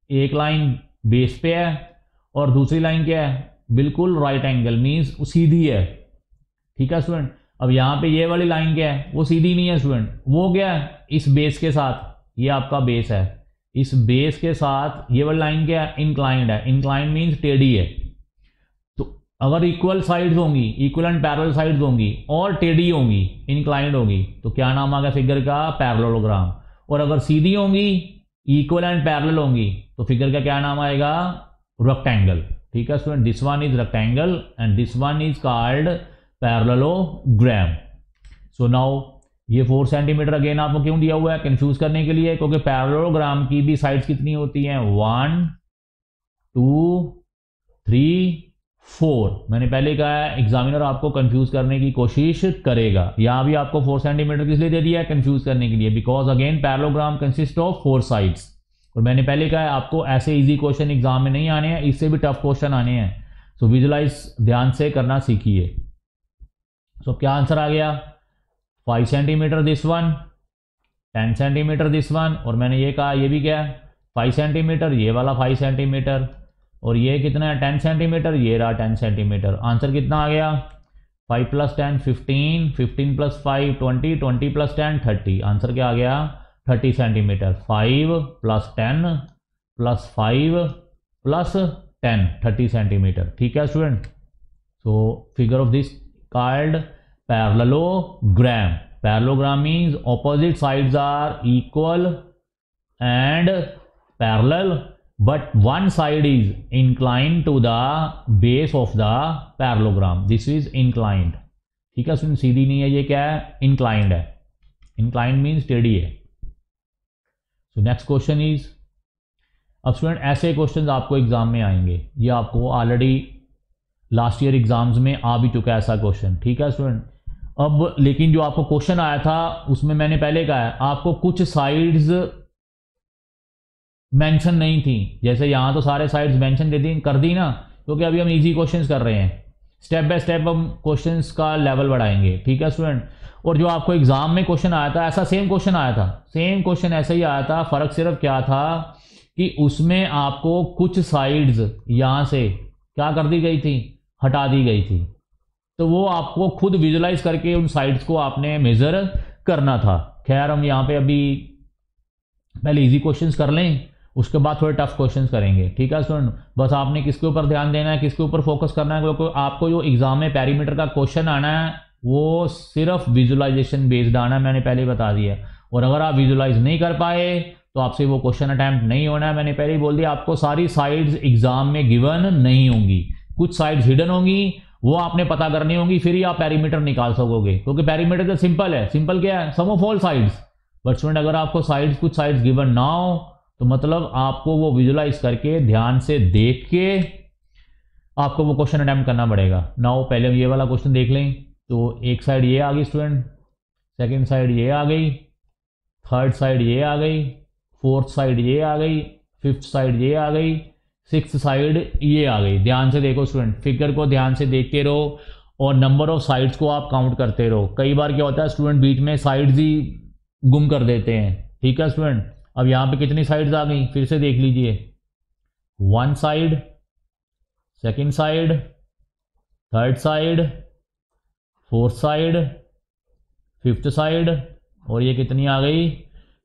Speaker 1: एक लाइन बेस पे है और दूसरी लाइन क्या है, बिल्कुल राइट एंगल, मीन्स सीधी है। ठीक है स्टूडेंट। अब यहां पे ये वाली लाइन क्या है, वो सीधी नहीं है स्टूडेंट, वो क्या है, इस बेस के साथ, ये आपका बेस है, इस बेस के साथ ये वाली लाइन क्या है, इंक्लाइंड है। इंक्लाइंड मीन्स टेढ़ी है। तो अगर इक्वल साइड्स होंगी, इक्वल एंड पैरेलल साइड्स होंगी और टेढ़ी होंगी, इंक्लाइंड होगी, तो क्या नाम आ गया फिगर का, पैरेललोग्राम। और अगर सीधी होंगी, इक्वल एंड पैरेलल होंगी, तो फिगर का क्या नाम आएगा, रेक्टेंगल। ठीक है student, this one is rectangle and this one is called parallelogram. So now ये 4 सेंटीमीटर अगेन आपको क्यों दिया हुआ है, कंफ्यूज करने के लिए, क्योंकि पैरेललोग्राम की भी साइड्स कितनी होती हैं, 1 2 3 4। मैंने पहले कहा है एग्जामिनर आपको कंफ्यूज करने की कोशिश करेगा। यहां भी आपको 4 सेंटीमीटर किस लिए दे दिया है, कंफ्यूज करने के लिए, because again parallelogram consist of 4 sides. और मैंने पहले कहा है आपको ऐसे इजी क्वेश्चन एग्जाम में नहीं आने हैं, इससे भी टफ क्वेश्चन आने हैं। सो विजुलाइज ध्यान से करना सीखिए। सो क्या आंसर आ गया, 5 centimetre this one, 10 centimetre this one, और मैंने ये कहा ये भी क्या है 5 सेंटीमीटर, ये वाला 5 सेंटीमीटर, और ये कितना है 10 सेंटीमीटर, ये रहा 10 सेंटीमीटर। आंसर कितना आ गया, 5 + 10 15, 15 + 5 20, 20 + 10 30। आंसर क्या आ गया, 30 सेंटीमीटर। 5 + 10 + 5 + 10 30 सेंटीमीटर। ठीक है student. So figure of this called parallelogram. Parallelogram means opposite sides are equal and parallel, but one side is inclined to the base of the parallelogram. This is inclined. ठीक है सुन, सीधी नहीं है, ये क्या है, inclined है। inclined means टेढ़ी है। so next question is, अब स्टूडेंट ऐसे क्वेश्चंस आपको एग्जाम में आएंगे, ये आपको ऑलरेडी लास्ट ईयर एग्जाम्स में आ भी चुका है ऐसा क्वेश्चन। ठीक है स्टूडेंट। अब लेकिन जो आपको क्वेश्चन आया था उसमें मैंने पहले कहा है आपको कुछ साइड्स मेंशन नहीं थी। जैसे यहाँ तो सारे साइड्स मेंशन कर दी ना, क्योंकि अभी हम इजी क्वेश्चंस कर रहे हैं, स्टेप बाय स्टेप हम क्वेश्चंस का लेवल बढ़ाएंगे। ठीक है स्टूडेंट। और जो आपको एग्जाम में क्वेश्चन आया था, ऐसा सेम क्वेश्चन आया था, सेम क्वेश्चन ऐसा ही आया था, फर्क सिर्फ क्या था कि उसमें आपको कुछ साइड्स यहाँ से क्या कर दी गई थी, हटा दी गई थी। तो वो आपको खुद विजुलाइज करके उन साइड्स को आपने मेजर करना था। खैर हम यहाँ पे अभी पहले इजी क्वेश्चंस कर लें, उसके बाद थोड़े टफ क्वेश्चंस करेंगे। ठीक है स्टूडेंट। बस आपने किसके ऊपर ध्यान देना है, किसके ऊपर फोकस करना है, क्योंकि आपको जो एग्जाम में पैरीमीटर का क्वेश्चन आना है वो सिर्फ विजुलाइजेशन बेस्ड आना है, मैंने पहले ही बता दिया। और अगर आप विजुलाइज नहीं कर पाए तो आपसे वो क्वेश्चन अटैम्प्ट नहीं होना है। मैंने पहले ही बोल दिया आपको सारी साइड्स एग्जाम में गिवन नहीं होंगी, कुछ साइड्स हिडन होंगी, वो आपने पता करनी होंगी, फिर ही आप पैरीमीटर निकाल सकोगे। क्योंकि पैरीमीटर तो सिंपल है, सिंपल क्या है, sum of all sides. But student अगर आपको साइड्स कुछ साइड्स गिवन ना हो तो मतलब आपको वो विजुलाइज करके ध्यान से देख के आपको वो क्वेश्चन अटेम्प्ट करना पड़ेगा। नाउ पहले हम ये वाला क्वेश्चन देख लें। तो एक साइड ये आ गई स्टूडेंट, सेकंड साइड ये आ गई, थर्ड साइड ये आ गई, फोर्थ साइड ये आ गई, फिफ्थ साइड ये आ गई, सिक्स्थ साइड ये आ गई। ध्यान से देखो स्टूडेंट, फिगर को ध्यान से देखते रहो और नंबर ऑफ साइड्स को आप काउंट करते रहो। कई बार क्या होता है स्टूडेंट बीच में साइड्स ही गुम कर देते हैं। ठीक है स्टूडेंट। अब यहाँ पे कितनी साइड्स आ गई, फिर से देख लीजिए, one side, second side, third side, fourth side, fifth side, और ये कितनी आ गई,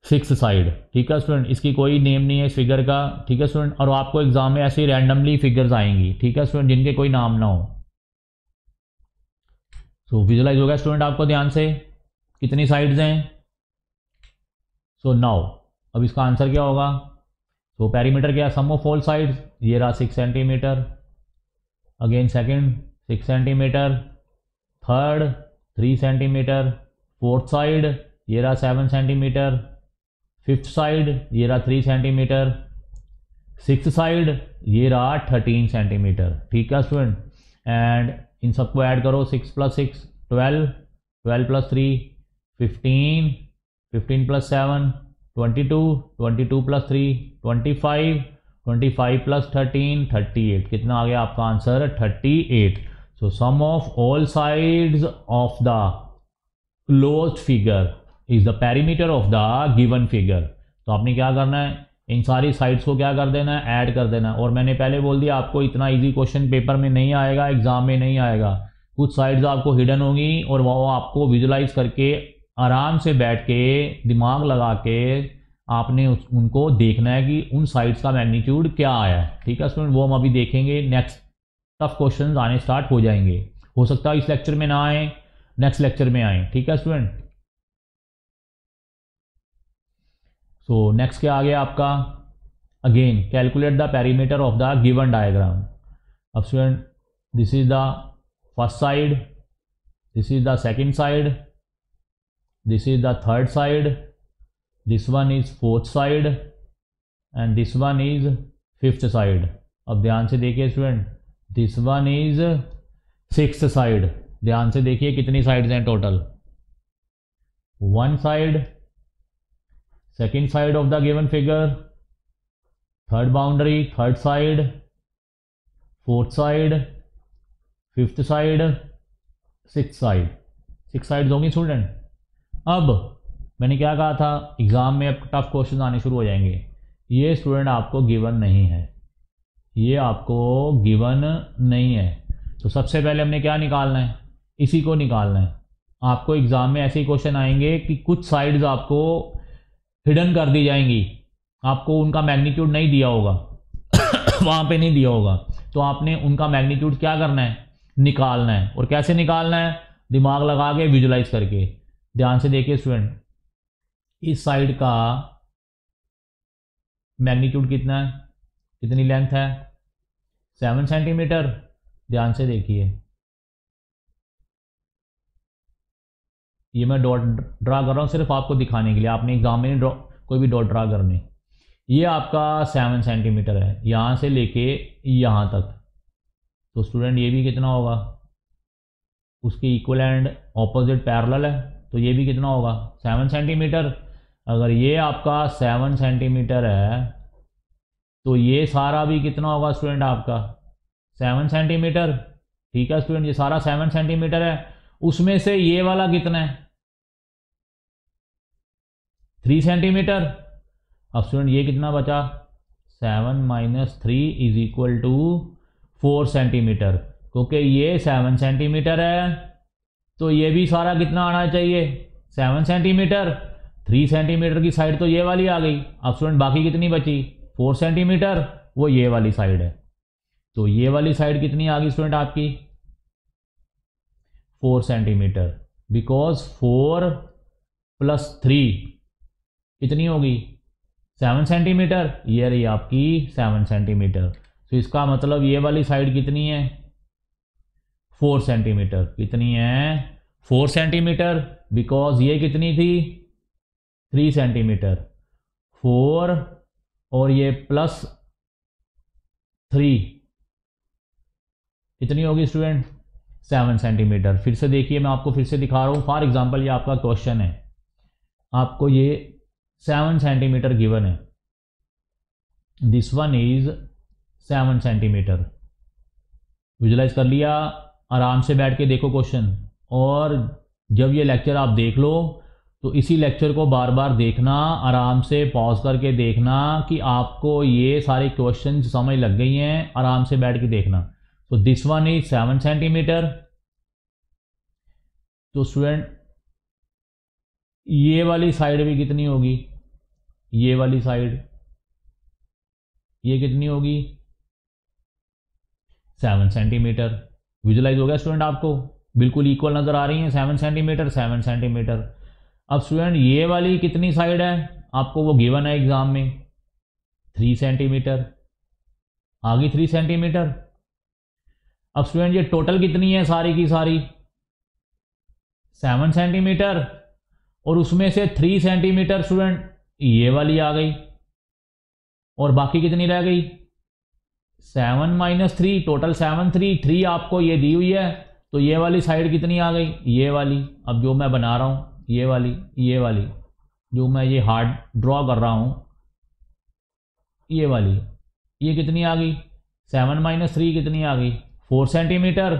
Speaker 1: सिक्स्थ साइड। ठीक है स्टूडेंट। इसकी कोई नेम नहीं है इस फिगर का। ठीक है स्टूडेंट। और आपको एग्जाम में ऐसे रैंडमली फिगर्स आएंगी। ठीक है स्टूडेंट, जिनके कोई नाम ना हो। सो विजुलाइज हो गया स्टूडेंट आपको ध्यान से कितनी साइड्स हैं। सो नाउ अब इसका आंसर क्या होगा, सो पेरीमीटर क्या, सम ऑफ ऑल साइड्स, ये रहा 6 centimetre, again second 6 centimetre, third 3 centimetre, fourth side ये रहा 7 सेंटीमीटर, फिफ्थ साइड ये रहा 3 सेंटीमीटर, सिक्स साइड ये रहा 13 सेंटीमीटर। ठीक है स्टूडेंट, एंड इन सबको ऐड करो, 6 + 6 12, 12 + 3 15, 15 + 7 22, 22 + 3 25, 25 + 13 38। कितना आ गया आपका answer, 38। So sum of all sides of the closed figure is the perimeter of the given figure. तो आपने क्या करना है, इन सारी साइड्स को क्या कर देना है, ऐड कर देना है। और मैंने पहले बोल दिया आपको इतना इजी क्वेश्चन पेपर में नहीं आएगा, एग्जाम में नहीं आएगा। कुछ साइड्स आपको हिडन होंगी और वो आपको विजुलाइज करके आराम से बैठ के दिमाग लगा के आपने उनको देखना है कि उन साइड्स का मैग्नीट्यूड क्या आया है। ठीक है स्टूडेंट, वो हम अभी देखेंगे। नेक्स्ट टफ क्वेश्चन आने स्टार्ट हो जाएंगे, हो सकता है इस लेक्चर में ना आए, नेक्स्ट लेक्चर में आए। ठीक है स्टूडेंट, सो नेक्स्ट क्या आ गया आपका, again calculate the perimeter of the given diagram. अब student this is the first side, this is the second side, this is the third side, this one is fourth side and this one is fifth side. अब ध्यान से देखिए student, this one is sixth side. ध्यान से देखिए कितनी sides हैं total, one side, second side of the given figure, third boundary, third side, fourth side, fifth side, six side. Six sides होंगी स्टूडेंट। अब मैंने क्या कहा था, एग्जाम में अब टफ क्वेश्चन आने शुरू हो जाएंगे। ये स्टूडेंट आपको गिवन नहीं है, ये आपको गिवन नहीं है। तो सबसे पहले हमने क्या निकालना है, इसी को निकालना है। आपको एग्जाम में ऐसे ही क्वेश्चन आएंगे कि कुछ साइड्स आपको हिडन कर दी जाएंगी, आपको उनका मैग्नीट्यूड नहीं दिया होगा वहाँ पे नहीं दिया होगा, तो आपने उनका मैग्नीट्यूड क्या करना है, निकालना है। और कैसे निकालना है, दिमाग लगा के विजुलाइज करके। ध्यान से देखिए स्टूडेंट, इस साइड का मैग्नीट्यूड कितना है, कितनी लेंथ है, 7 सेंटीमीटर। ध्यान से देखिए, ये मैं डॉट ड्रा कर रहा हूँ सिर्फ आपको दिखाने के लिए, आपने एग्जाम में नहीं कोई भी डॉट ड्रा करनी। ये आपका 7 सेंटीमीटर है यहाँ से लेके यहाँ तक। तो स्टूडेंट ये भी कितना होगा, उसके इक्वल एंड ऑपोजिट पैरेलल है, तो ये भी कितना होगा 7 सेंटीमीटर। अगर ये आपका 7 सेंटीमीटर है तो ये सारा भी कितना होगा स्टूडेंट आपका 7 सेंटीमीटर। ठीक है स्टूडेंट, ये सारा 7 सेंटीमीटर है। उसमें से ये वाला कितना है, 3 सेंटीमीटर। अब स्टूडेंट ये कितना बचा, 7 - 3 = 4 सेंटीमीटर। क्योंकि ये 7 सेंटीमीटर है तो ये भी सारा कितना आना चाहिए, 7 सेंटीमीटर। 3 सेंटीमीटर की साइड तो ये वाली आ गई। अब स्टूडेंट बाकी कितनी बची, 4 सेंटीमीटर, वो ये वाली साइड है। तो ये वाली साइड कितनी आ गई स्टूडेंट आपकी, 4 सेंटीमीटर। बिकॉज 4 + 3 कितनी होगी, 7 सेंटीमीटर। ये रही आपकी 7 सेंटीमीटर। तो इसका मतलब ये वाली साइड कितनी है, 4 सेंटीमीटर। कितनी है, 4 सेंटीमीटर। बिकॉज ये कितनी थी, 3 सेंटीमीटर। 4 और ये +3 कितनी होगी स्टूडेंट, 7 सेंटीमीटर। फिर से देखिए, मैं आपको फिर से दिखा रहा हूँ। फॉर एग्जांपल ये आपका क्वेश्चन है, आपको ये 7 सेंटीमीटर गिवन है, this one is 7 centimetre. Visualise कर लिया, आराम से बैठ के देखो क्वेश्चन। और जब ये लेक्चर आप देख लो तो इसी लेक्चर को बार बार देखना, आराम से पॉज करके देखना कि आपको ये सारे क्वेश्चन समझ लग गई हैं। आराम से बैठ के देखना। तो दिस वन इज 7 सेंटीमीटर। तो स्टूडेंट ये वाली साइड भी कितनी होगी, ये वाली साइड ये कितनी होगी, 7 सेंटीमीटर। विजुलाइज हो गया स्टूडेंट, आपको बिल्कुल इक्वल नजर आ रही है, 7 सेंटीमीटर 7 सेंटीमीटर। अब स्टूडेंट ये वाली कितनी साइड है, आपको वो गिवन है एग्जाम में, 3 सेंटीमीटर, आ गई 3 सेंटीमीटर। अब स्टूडेंट ये टोटल कितनी है सारी की सारी, 7 सेंटीमीटर, और उसमें से 3 सेंटीमीटर स्टूडेंट ये वाली आ गई, और बाकी कितनी रह गई, 7 - 3, टोटल 7, 3 आपको ये दी हुई है, तो ये वाली साइड कितनी आ गई, ये वाली। अब जो मैं बना रहा हूँ ये वाली जो मैं ये हार्ड ड्रॉ कर रहा हूँ, ये वाली, ये कितनी आ गई, 7 - 3 कितनी आ गई, 4 सेंटीमीटर।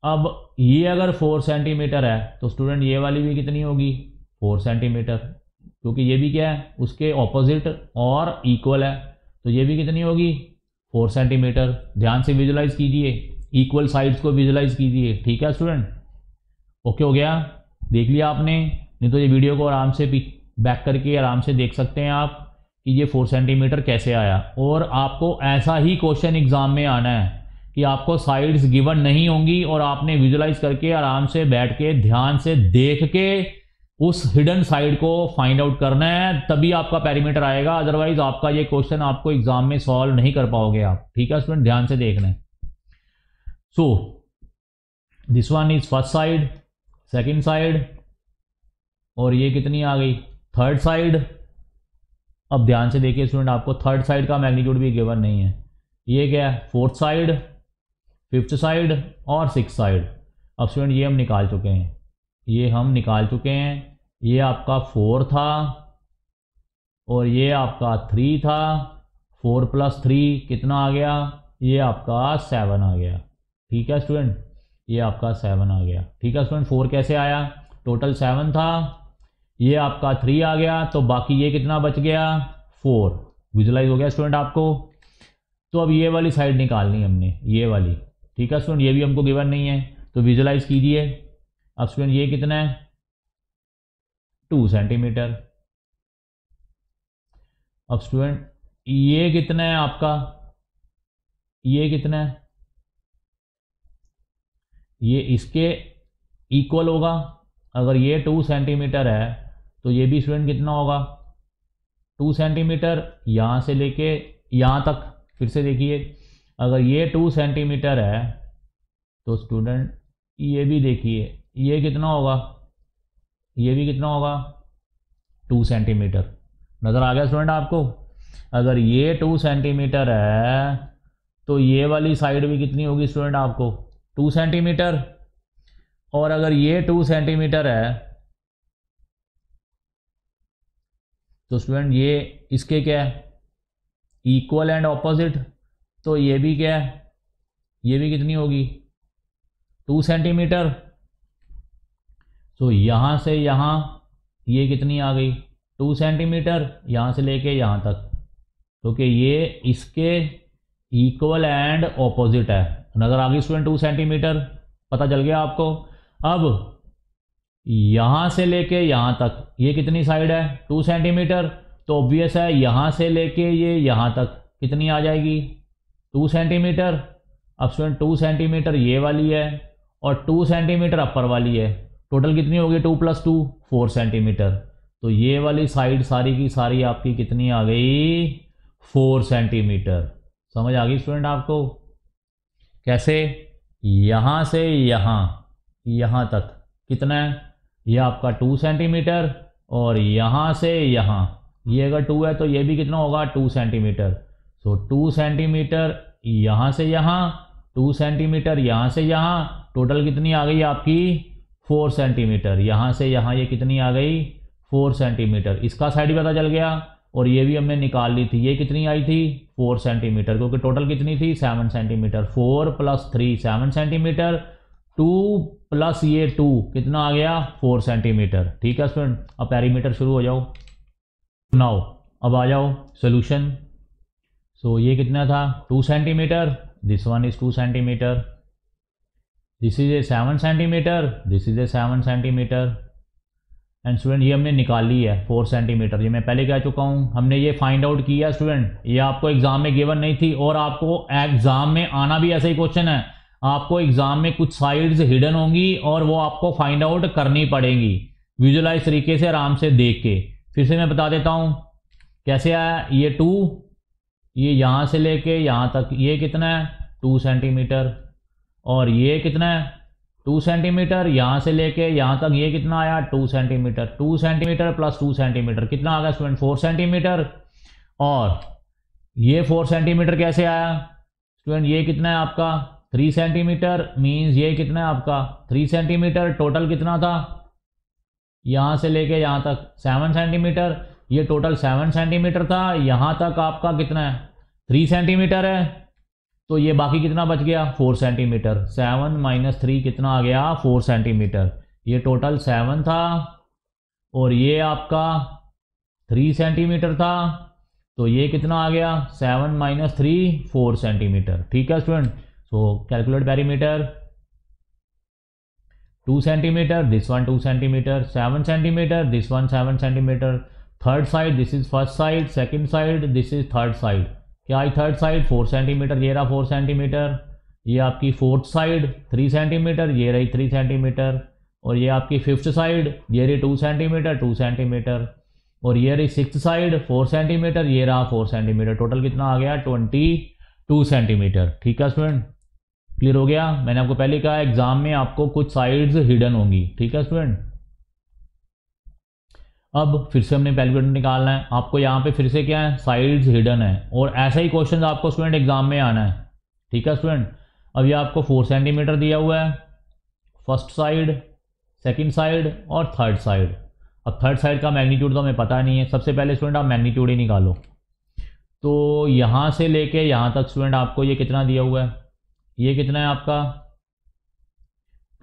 Speaker 1: अब ये अगर 4 सेंटीमीटर है तो स्टूडेंट ये वाली भी कितनी होगी, 4 सेंटीमीटर, क्योंकि ये भी क्या है, उसके ऑपोजिट और इक्वल है, तो ये भी कितनी होगी, 4 सेंटीमीटर। ध्यान से विजुलाइज कीजिए, इक्वल साइड्स को विजुलाइज कीजिए, ठीक है स्टूडेंट। ओके हो गया, देख लिया आपने, नहीं तो ये वीडियो को आराम से बैक करके आराम से देख सकते हैं आप कि ये 4 सेंटीमीटर कैसे आया। और आपको ऐसा ही क्वेश्चन एग्जाम में आना है कि आपको साइड्स गिवन नहीं होंगी और आपने विजुलाइज करके आराम से बैठ के ध्यान से देख के उस हिडन साइड को फाइंड आउट करना है, तभी आपका पेरीमीटर आएगा। अदरवाइज आपका ये क्वेश्चन आपको एग्जाम में सॉल्व नहीं कर पाओगे आप, ठीक है स्टूडेंट, ध्यान से देखना है। सो this one is first side, second side, और ये कितनी आ गई, थर्ड साइड। अब ध्यान से देखिए स्टूडेंट, आपको थर्ड साइड का मैग्नीट्यूड भी गिवन नहीं है। ये क्या है, फोर्थ साइड, फिफ्थ साइड और सिक्स साइड। अब स्टूडेंट ये हम निकाल चुके हैं, ये आपका 4 था और ये आपका 3 था, 4 + 3 कितना आ गया, ये आपका 7 आ गया, ठीक है स्टूडेंट, ये आपका 7 आ गया, ठीक है स्टूडेंट। 4 कैसे आया, टोटल 7 था, ये आपका 3 आ गया, तो बाकी ये कितना बच गया, 4। विजुलाइज हो गया स्टूडेंट आपको। तो अब ये वाली साइड निकालनी है हमने, ये वाली, ठीक है स्टूडेंट, ये भी हमको गिवन नहीं है, तो विजुलाइज कीजिए। अब स्टूडेंट ये कितना है, 2 सेंटीमीटर। अब स्टूडेंट ये कितना है आपका, ये कितना है, ये इसके इक्वल होगा। अगर ये 2 सेंटीमीटर है तो ये भी स्टूडेंट कितना होगा, 2 सेंटीमीटर। यहाँ से लेके यहाँ तक फिर से देखिए, अगर ये 2 सेंटीमीटर है तो स्टूडेंट ये भी देखिए, ये कितना होगा, ये भी कितना होगा, 2 सेंटीमीटर। नज़र आ गया स्टूडेंट आपको। अगर ये 2 सेंटीमीटर है तो ये वाली साइड भी कितनी होगी स्टूडेंट आपको, 2 सेंटीमीटर। और अगर ये 2 सेंटीमीटर है तो स्टूडेंट ये इसके क्या है, इक्वल एंड ऑपोजिट, तो ये भी क्या है, ये भी कितनी होगी, 2 सेंटीमीटर। तो यहाँ से यहाँ ये कितनी आ गई, 2 सेंटीमीटर, यहाँ से लेके यहाँ तक, क्योंकि ये इसके इक्वल एंड ऑपोजिट है। नज़र आ गई स्टूडेंट 2 सेंटीमीटर, पता चल गया आपको। अब यहाँ से लेके यहाँ तक ये कितनी साइड है, 2 सेंटीमीटर, तो ऑब्वियस है यहाँ से लेके ये यहाँ तक कितनी आ जाएगी, 2 सेंटीमीटर। अब स्टूडेंट 2 सेंटीमीटर ये वाली है और 2 सेंटीमीटर अपर वाली है, टोटल कितनी होगी, 2 + 2 4 सेंटीमीटर। तो ये वाली साइड सारी की सारी आपकी कितनी आ गई, 4 सेंटीमीटर। समझ आ गई स्टूडेंट आपको, कैसे, यहाँ से यहाँ तक कितना है, ये आपका 2 सेंटीमीटर, और यहाँ से यहाँ ये अगर 2 है तो ये भी कितना होगा, 2 सेंटीमीटर। सो 2 सेंटीमीटर यहाँ से यहाँ, 2 सेंटीमीटर यहाँ से यहाँ, टोटल कितनी आ गई आपकी, 4 सेंटीमीटर। यहाँ से यहाँ ये कितनी आ गई, 4 सेंटीमीटर। इसका साइड भी पता चल गया, और ये भी हमने निकाल ली थी, ये कितनी आई थी, 4 सेंटीमीटर, क्योंकि टोटल कितनी थी, 7 सेंटीमीटर। 4 + 3 7 सेंटीमीटर, 2 + ये 2 कितना आ गया, 4 सेंटीमीटर। ठीक है स्टूडेंट, अब पेरीमीटर शुरू हो जाओ। नाउ अब आ जाओ सोल्यूशन। सो ये कितना था, 2 centimetre, this one is 2 centimetre, this is A 7 centimetre, this is A 7 centimetre, and student ये हमने निकाल ली है 4 सेंटीमीटर। ये मैं पहले कह चुका हूँ, हमने ये फाइंड आउट किया स्टूडेंट, ये आपको एग्जाम में गिवन नहीं थी, और आपको एग्जाम में आना भी ऐसा ही क्वेश्चन है। आपको एग्जाम में कुछ साइड्स हिडन होंगी और वो आपको फाइंड आउट करनी पड़ेंगी विजुअलाइज तरीके से, आराम से देख के। फिर से मैं बता देता हूँ कैसे आया, ये 2 ये यहाँ से लेके यहाँ तक ये कितना है 2 सेंटीमीटर, और ये कितना है 2 सेंटीमीटर, यहाँ से लेके यहाँ तक ये कितना आया 2 सेंटीमीटर, 2 सेंटीमीटर प्लस 2 सेंटीमीटर कितना आ गया स्टूडेंट 4 सेंटीमीटर। और ये 4 सेंटीमीटर कैसे आया स्टूडेंट, ये कितना है आपका 3 सेंटीमीटर, मीन्स ये कितना है आपका 3 सेंटीमीटर, टोटल कितना था यहाँ से लेके यहाँ तक 7 सेंटीमीटर, ये टोटल 7 सेंटीमीटर था, यहाँ तक आपका कितना है 3 सेंटीमीटर है, तो ये बाकी कितना बच गया 4 सेंटीमीटर, 7 माइनस 3 कितना आ गया 4 सेंटीमीटर, ये टोटल 7 था और ये आपका 3 सेंटीमीटर था, तो ये कितना आ गया 7 माइनस 3 4 सेंटीमीटर। ठीक है student, so calculate perimeter 2 centimeter, this one 2 centimeter, 7 centimeter, this one 7 centimeter, third side this is first side, second side this is third side, क्या है थर्ड साइड 4 सेंटीमीटर, ये रहा 4 सेंटीमीटर, ये आपकी फोर्थ साइड 3 सेंटीमीटर, ये रही 3 centimetre, और ये आपकी फिफ्थ साइड ये रही 2 सेंटीमीटर 2 सेंटीमीटर, और ये रही सिक्स्थ साइड 4 सेंटीमीटर, ये रहा 4 सेंटीमीटर, टोटल कितना आ गया 22 सेंटीमीटर। ठीक है स्टूडेंट, क्लियर हो गया। मैंने आपको पहले कहा एग्जाम में आपको कुछ साइड्स हिडन होंगी। ठीक है स्टूडेंट, अब फिर से हमने कैलकुलेटर निकालना है, आपको यहाँ पे फिर से क्या है साइड्स हिडन है, और ऐसा ही क्वेश्चन आपको स्टूडेंट एग्जाम में आना है। ठीक है स्टूडेंट, अब ये आपको 4 सेंटीमीटर दिया हुआ है, फर्स्ट साइड, सेकंड साइड और थर्ड साइड। अब थर्ड साइड का मैग्नीट्यूड तो हमें पता नहीं है, सबसे पहले स्टूडेंट आप मैग्नीट्यूड ही निकालो। तो यहाँ से लेके यहाँ तक स्टूडेंट आपको ये कितना दिया हुआ है, ये कितना है आपका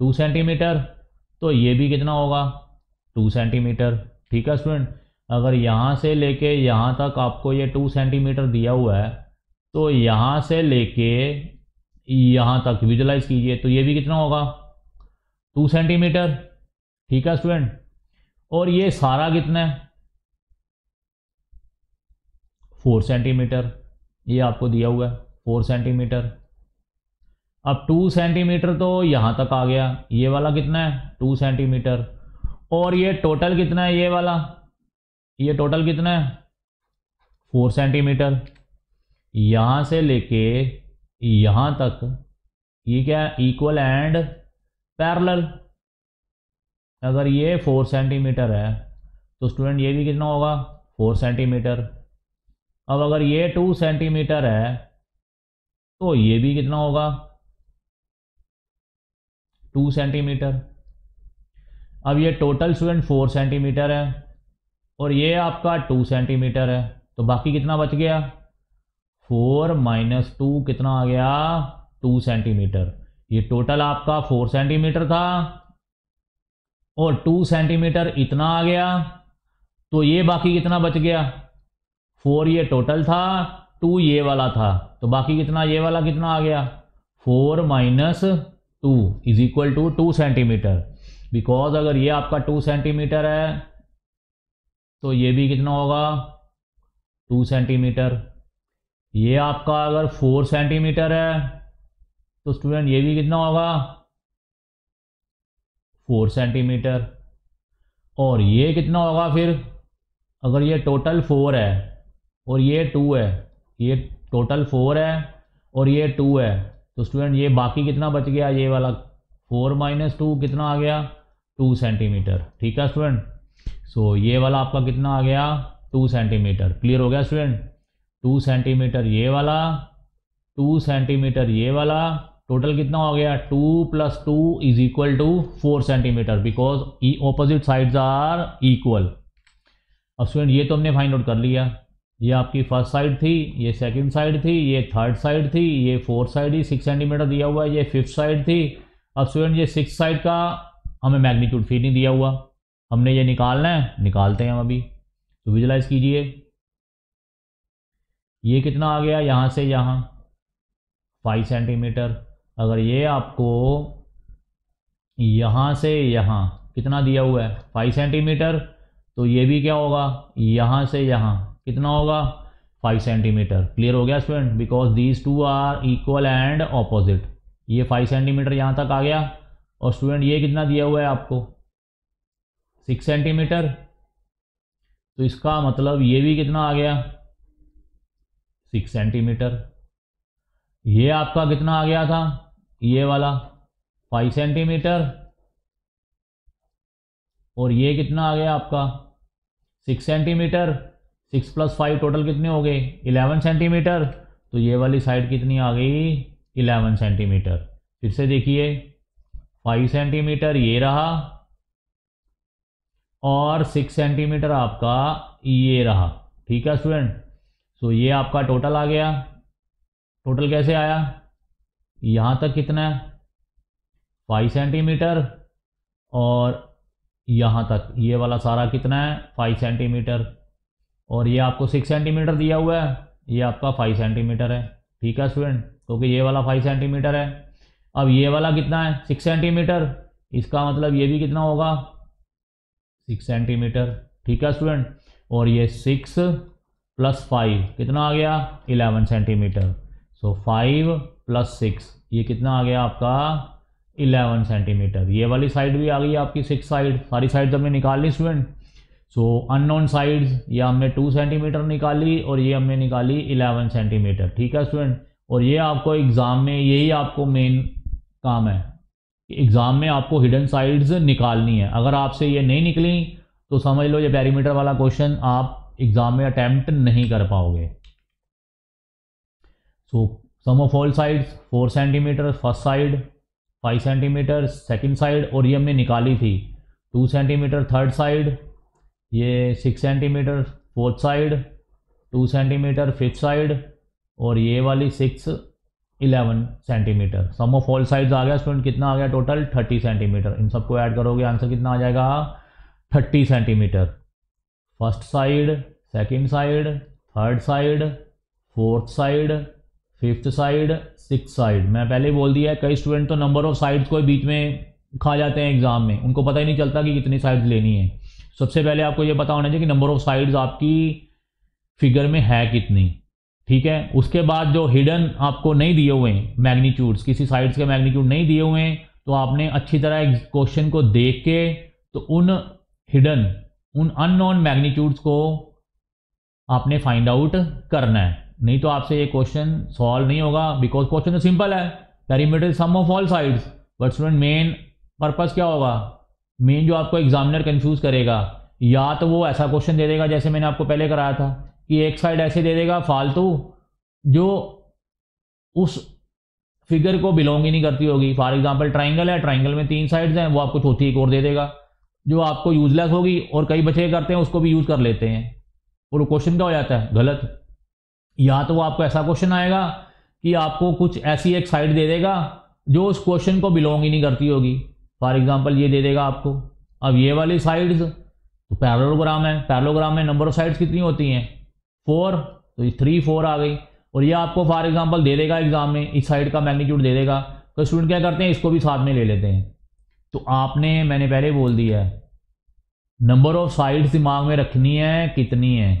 Speaker 1: 2 सेंटीमीटर, तो ये भी कितना होगा 2 सेंटीमीटर। ठीक है स्टूडेंट, अगर यहाँ से लेके यहाँ तक आपको ये 2 सेंटीमीटर दिया हुआ है, तो यहाँ से लेके यहाँ तक विजुलाइज कीजिए, तो ये भी कितना होगा 2 सेंटीमीटर। ठीक है स्टूडेंट, और ये सारा कितना है 4 सेंटीमीटर, ये आपको दिया हुआ है 4 सेंटीमीटर। अब 2 सेंटीमीटर तो यहाँ तक आ गया, ये वाला कितना है 2 सेंटीमीटर, और ये टोटल कितना है ये वाला, ये टोटल कितना है 4 सेंटीमीटर। यहाँ से लेके यहाँ तक ये क्या है इक्वल एंड पैरेलल। अगर ये 4 सेंटीमीटर है तो स्टूडेंट ये भी कितना होगा 4 सेंटीमीटर। अब अगर ये 2 सेंटीमीटर है तो ये भी कितना होगा 2 सेंटीमीटर। अब ये टोटल स्टूडेंट 4 सेंटीमीटर है और ये आपका 2 सेंटीमीटर है, तो बाकी कितना बच गया 4 माइनस 2 कितना आ गया 2 सेंटीमीटर। ये टोटल आपका 4 सेंटीमीटर था और 2 सेंटीमीटर इतना आ गया, तो ये बाकी कितना बच गया 4 ये टोटल था, 2 ये वाला था, तो बाकी कितना ये वाला कितना आ गया 4 minus 2 is equal to 2 centimetre. Because अगर ये आपका 2 सेंटीमीटर है तो ये भी कितना होगा 2 सेंटीमीटर। ये आपका अगर 4 सेंटीमीटर है तो स्टूडेंट ये भी कितना होगा 4 सेंटीमीटर। और ये कितना होगा फिर, अगर ये टोटल 4 है और ये 2 है, ये टोटल 4 है और ये 2 है, तो स्टूडेंट ये बाकी कितना बच गया ये वाला 4 माइनस 2 कितना आ गया 2 सेंटीमीटर। ठीक है स्टूडेंट, सो ये वाला आपका कितना आ गया 2 सेंटीमीटर। क्लियर हो गया स्टूडेंट, 2 सेंटीमीटर ये वाला, 2 सेंटीमीटर ये वाला, टोटल कितना हो गया 2 plus 2 is equal to 4 centimetre because opposite sides are equal. अब स्टूडेंट ये तो हमने फाइंड आउट कर लिया, ये आपकी फर्स्ट साइड थी, ये सेकंड साइड थी, ये थर्ड साइड थी, ये फोर्थ साइड ही 6 सेंटीमीटर दिया हुआ है, ये फिफ्थ साइड थी। अब स्टूडेंट ये 6 साइड का हमें मैग्नीट्यूड फी नहीं दिया हुआ, हमने ये निकालना है, निकालते हैं हम अभी। तो विजुलाइज कीजिए, ये कितना आ गया यहाँ से यहाँ 5 सेंटीमीटर। अगर ये आपको यहाँ से यहाँ कितना दिया हुआ है 5 सेंटीमीटर, तो ये भी क्या होगा यहाँ से यहाँ कितना होगा 5 सेंटीमीटर। क्लियर हो गया student, because these two are equal and opposite. ये 5 सेंटीमीटर यहाँ तक आ गया, और स्टूडेंट ये कितना दिया हुआ है आपको 6 सेंटीमीटर, तो इसका मतलब ये भी कितना आ गया 6 सेंटीमीटर। ये आपका कितना आ गया था, ये वाला 5 सेंटीमीटर, और ये कितना आ गया आपका 6 सेंटीमीटर। 6 + 5 टोटल कितने हो गए 11 सेंटीमीटर। तो ये वाली साइड कितनी आ गई 11 सेंटीमीटर। फिर से देखिए 5 सेंटीमीटर ये रहा, और 6 सेंटीमीटर आपका ये रहा। ठीक है स्टूडेंट, सो ये आपका टोटल आ गया। टोटल कैसे आया, यहाँ तक कितना है 5 सेंटीमीटर, और यहाँ तक ये वाला सारा कितना है 5 सेंटीमीटर, और ये आपको 6 सेंटीमीटर दिया हुआ है, ये आपका 5 सेंटीमीटर है। ठीक है स्टूडेंट, क्योंकि ये वाला 5 सेंटीमीटर है। अब ये वाला कितना है 6 सेंटीमीटर, इसका मतलब ये भी कितना होगा 6 सेंटीमीटर। ठीक है स्टूडेंट, और ये 6 + 5 कितना आ गया 11 सेंटीमीटर। सो 5 + 6 ये कितना आ गया आपका 11 सेंटीमीटर। ये वाली साइड भी आ गई आपकी 6 साइड, सारी साइड हमने निकाल ली स्टूडेंट। सो अननोन साइड्स ये हमने 2 सेंटीमीटर निकाली, और ये हमने निकाली 11 सेंटीमीटर। ठीक है स्टूडेंट, और ये आपको एग्ज़ाम में यही आपको मेन काम है, एग्ज़ाम में आपको हिडन साइड्स निकालनी है। अगर आपसे ये नहीं निकली तो समझ लो ये पेरीमीटर वाला क्वेश्चन आप एग्ज़ाम में अटैम्प्ट नहीं कर पाओगे। So sum of all sides 4 centimetre first side, 5 centimetre second side, और ये हमने निकाली थी 2 सेंटीमीटर थर्ड साइड, ये 6 centimetre fourth side, 2 centimetre fifth side, और ये वाली 11 centimetre. Sum of all sides आ गया स्टूडेंट, कितना आ गया टोटल 30 सेंटीमीटर। इन सबको ऐड करोगे आंसर कितना आ जाएगा 30 centimetre. First side, second side, third side, fourth side, fifth side, six side. मैं पहले ही बोल दिया है, कई स्टूडेंट तो नंबर ऑफ साइड्स को बीच में खा जाते हैं एग्जाम में, उनको पता ही नहीं चलता कि कितनी साइड्स लेनी है। सबसे पहले आपको ये पता होना चाहिए कि नंबर ऑफ साइड्स आपकी फिगर में है कितनी। ठीक है, उसके बाद जो हिडन आपको नहीं दिए हुए हैं मैग्नीट्यूड्स, किसी साइड्स के मैग्नीट्यूड नहीं दिए हुए हैं, तो आपने अच्छी तरह क्वेश्चन को देख के तो उन हिडन, उन अननोन मैग्नीट्यूड्स को आपने फाइंड आउट करना है। नहीं तो आपसे ये क्वेश्चन सॉल्व नहीं होगा, बिकॉज क्वेश्चन तो सिंपल है, perimeter is sum of all sides. But student main purpose क्या होगा, मेन जो आपको एग्जामिनर कंफ्यूज करेगा, या तो वो ऐसा क्वेश्चन दे देगा जैसे मैंने आपको पहले कराया था कि एक साइड ऐसे दे देगा फालतू जो उस फिगर को बिलोंग ही नहीं करती होगी। फॉर एग्जांपल ट्राइंगल है, ट्राइंगल में 3 साइड्स हैं, वो आपको चौथी एक और दे देगा जो आपको यूजलेस होगी, और कई बच्चे करते हैं उसको भी यूज कर लेते हैं, और वो क्वेश्चन क्या हो जाता है गलत। या तो वो आपको ऐसा क्वेश्चन आएगा कि आपको कुछ ऐसी एक साइड दे देगा जो उस क्वेश्चन को बिलोंग ही नहीं करती होगी। फॉर एग्जांपल ये दे देगा आपको, अब ये वाली साइड्स तो पैरेललोग्राम है, पैरेललोग्राम में नंबर ऑफ साइड्स कितनी होती हैं 4, तो 3 4 आ गई। और ये आपको फॉर एग्जांपल दे देगा एग्जाम में, इस साइड का मैग्नीट्यूड दे देगा, तो स्टूडेंट क्या करते हैं इसको भी साथ में ले लेते हैं। तो आपने, मैंने पहले बोल दिया है, नंबर ऑफ साइड्स दिमाग में रखनी है कितनी है।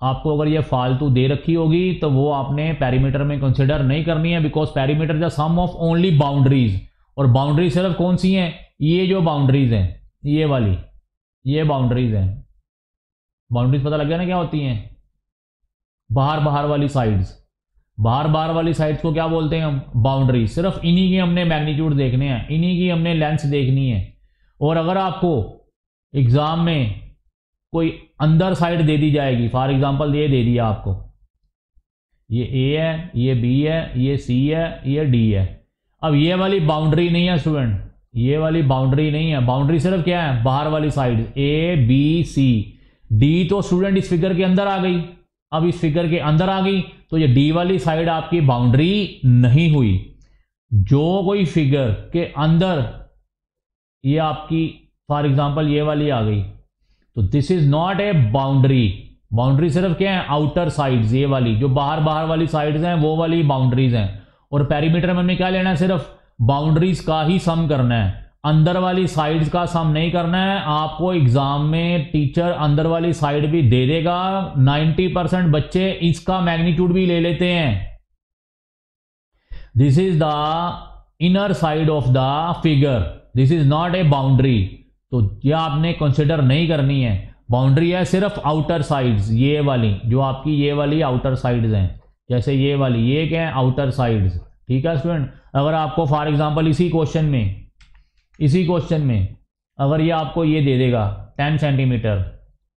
Speaker 1: आपको अगर ये फालतू दे रखी होगी तो वो आपने पेरीमीटर में कंसिडर नहीं करनी है, because perimeter is the sum of only boundaries, और बाउंड्री सिर्फ कौन सी हैं, ये जो बाउंड्रीज हैं, ये वाली, ये बाउंड्रीज हैं। बाउंड्रीज पता लग गया ना क्या होती हैं, बाहर बाहर वाली साइड्स। बाहर बाहर वाली साइड्स को क्या बोलते हैं हम, बाउंड्री। सिर्फ इन्हीं की हमने मैग्नीट्यूड देखने हैं, इन्हीं की हमने लेंथ देखनी है। और अगर आपको एग्जाम में कोई अंदर साइड दे दी जाएगी, फॉर एग्जांपल ये दे दिया आपको, ये ए है, ये बी है, ये सी है, ये डी है। अब ये वाली बाउंड्री नहीं है स्टूडेंट, ये वाली बाउंड्री नहीं है। बाउंड्री सिर्फ क्या है, बाहर वाली side, A B C D. तो स्टूडेंट इस फिगर के अंदर आ गई, अब इस फिगर के अंदर आ गई तो ये डी वाली साइड आपकी बाउंड्री नहीं हुई। जो कोई फिगर के अंदर, ये आपकी फॉर एग्जांपल ये वाली आ गई, तो this is not a boundary. Boundary सिर्फ क्या है, आउटर साइड्स, ये वाली जो बाहर बाहर वाली साइड्स हैं वो वाली बाउंड्रीज हैं। और पेरीमीटर में हमने क्या लेना है, सिर्फ बाउंड्रीज का ही सम करना है, अंदर वाली साइड्स का सम नहीं करना है। आपको एग्जाम में टीचर अंदर वाली साइड भी दे देगा, 90% बच्चे इसका मैग्नीट्यूड भी ले लेते हैं। This is the inner side of the figure, this is not a boundary. तो यह आपने कंसिडर नहीं करनी है। बाउंड्री है सिर्फ आउटर साइड्स, ये वाली जो आपकी ये वाली आउटर साइड्स हैं, जैसे ये वाली, ये क्या है, आउटर साइड्स। ठीक है स्टूडेंट, अगर आपको फॉर एग्जांपल इसी क्वेश्चन में अगर ये आपको ये दे देगा 10 सेंटीमीटर,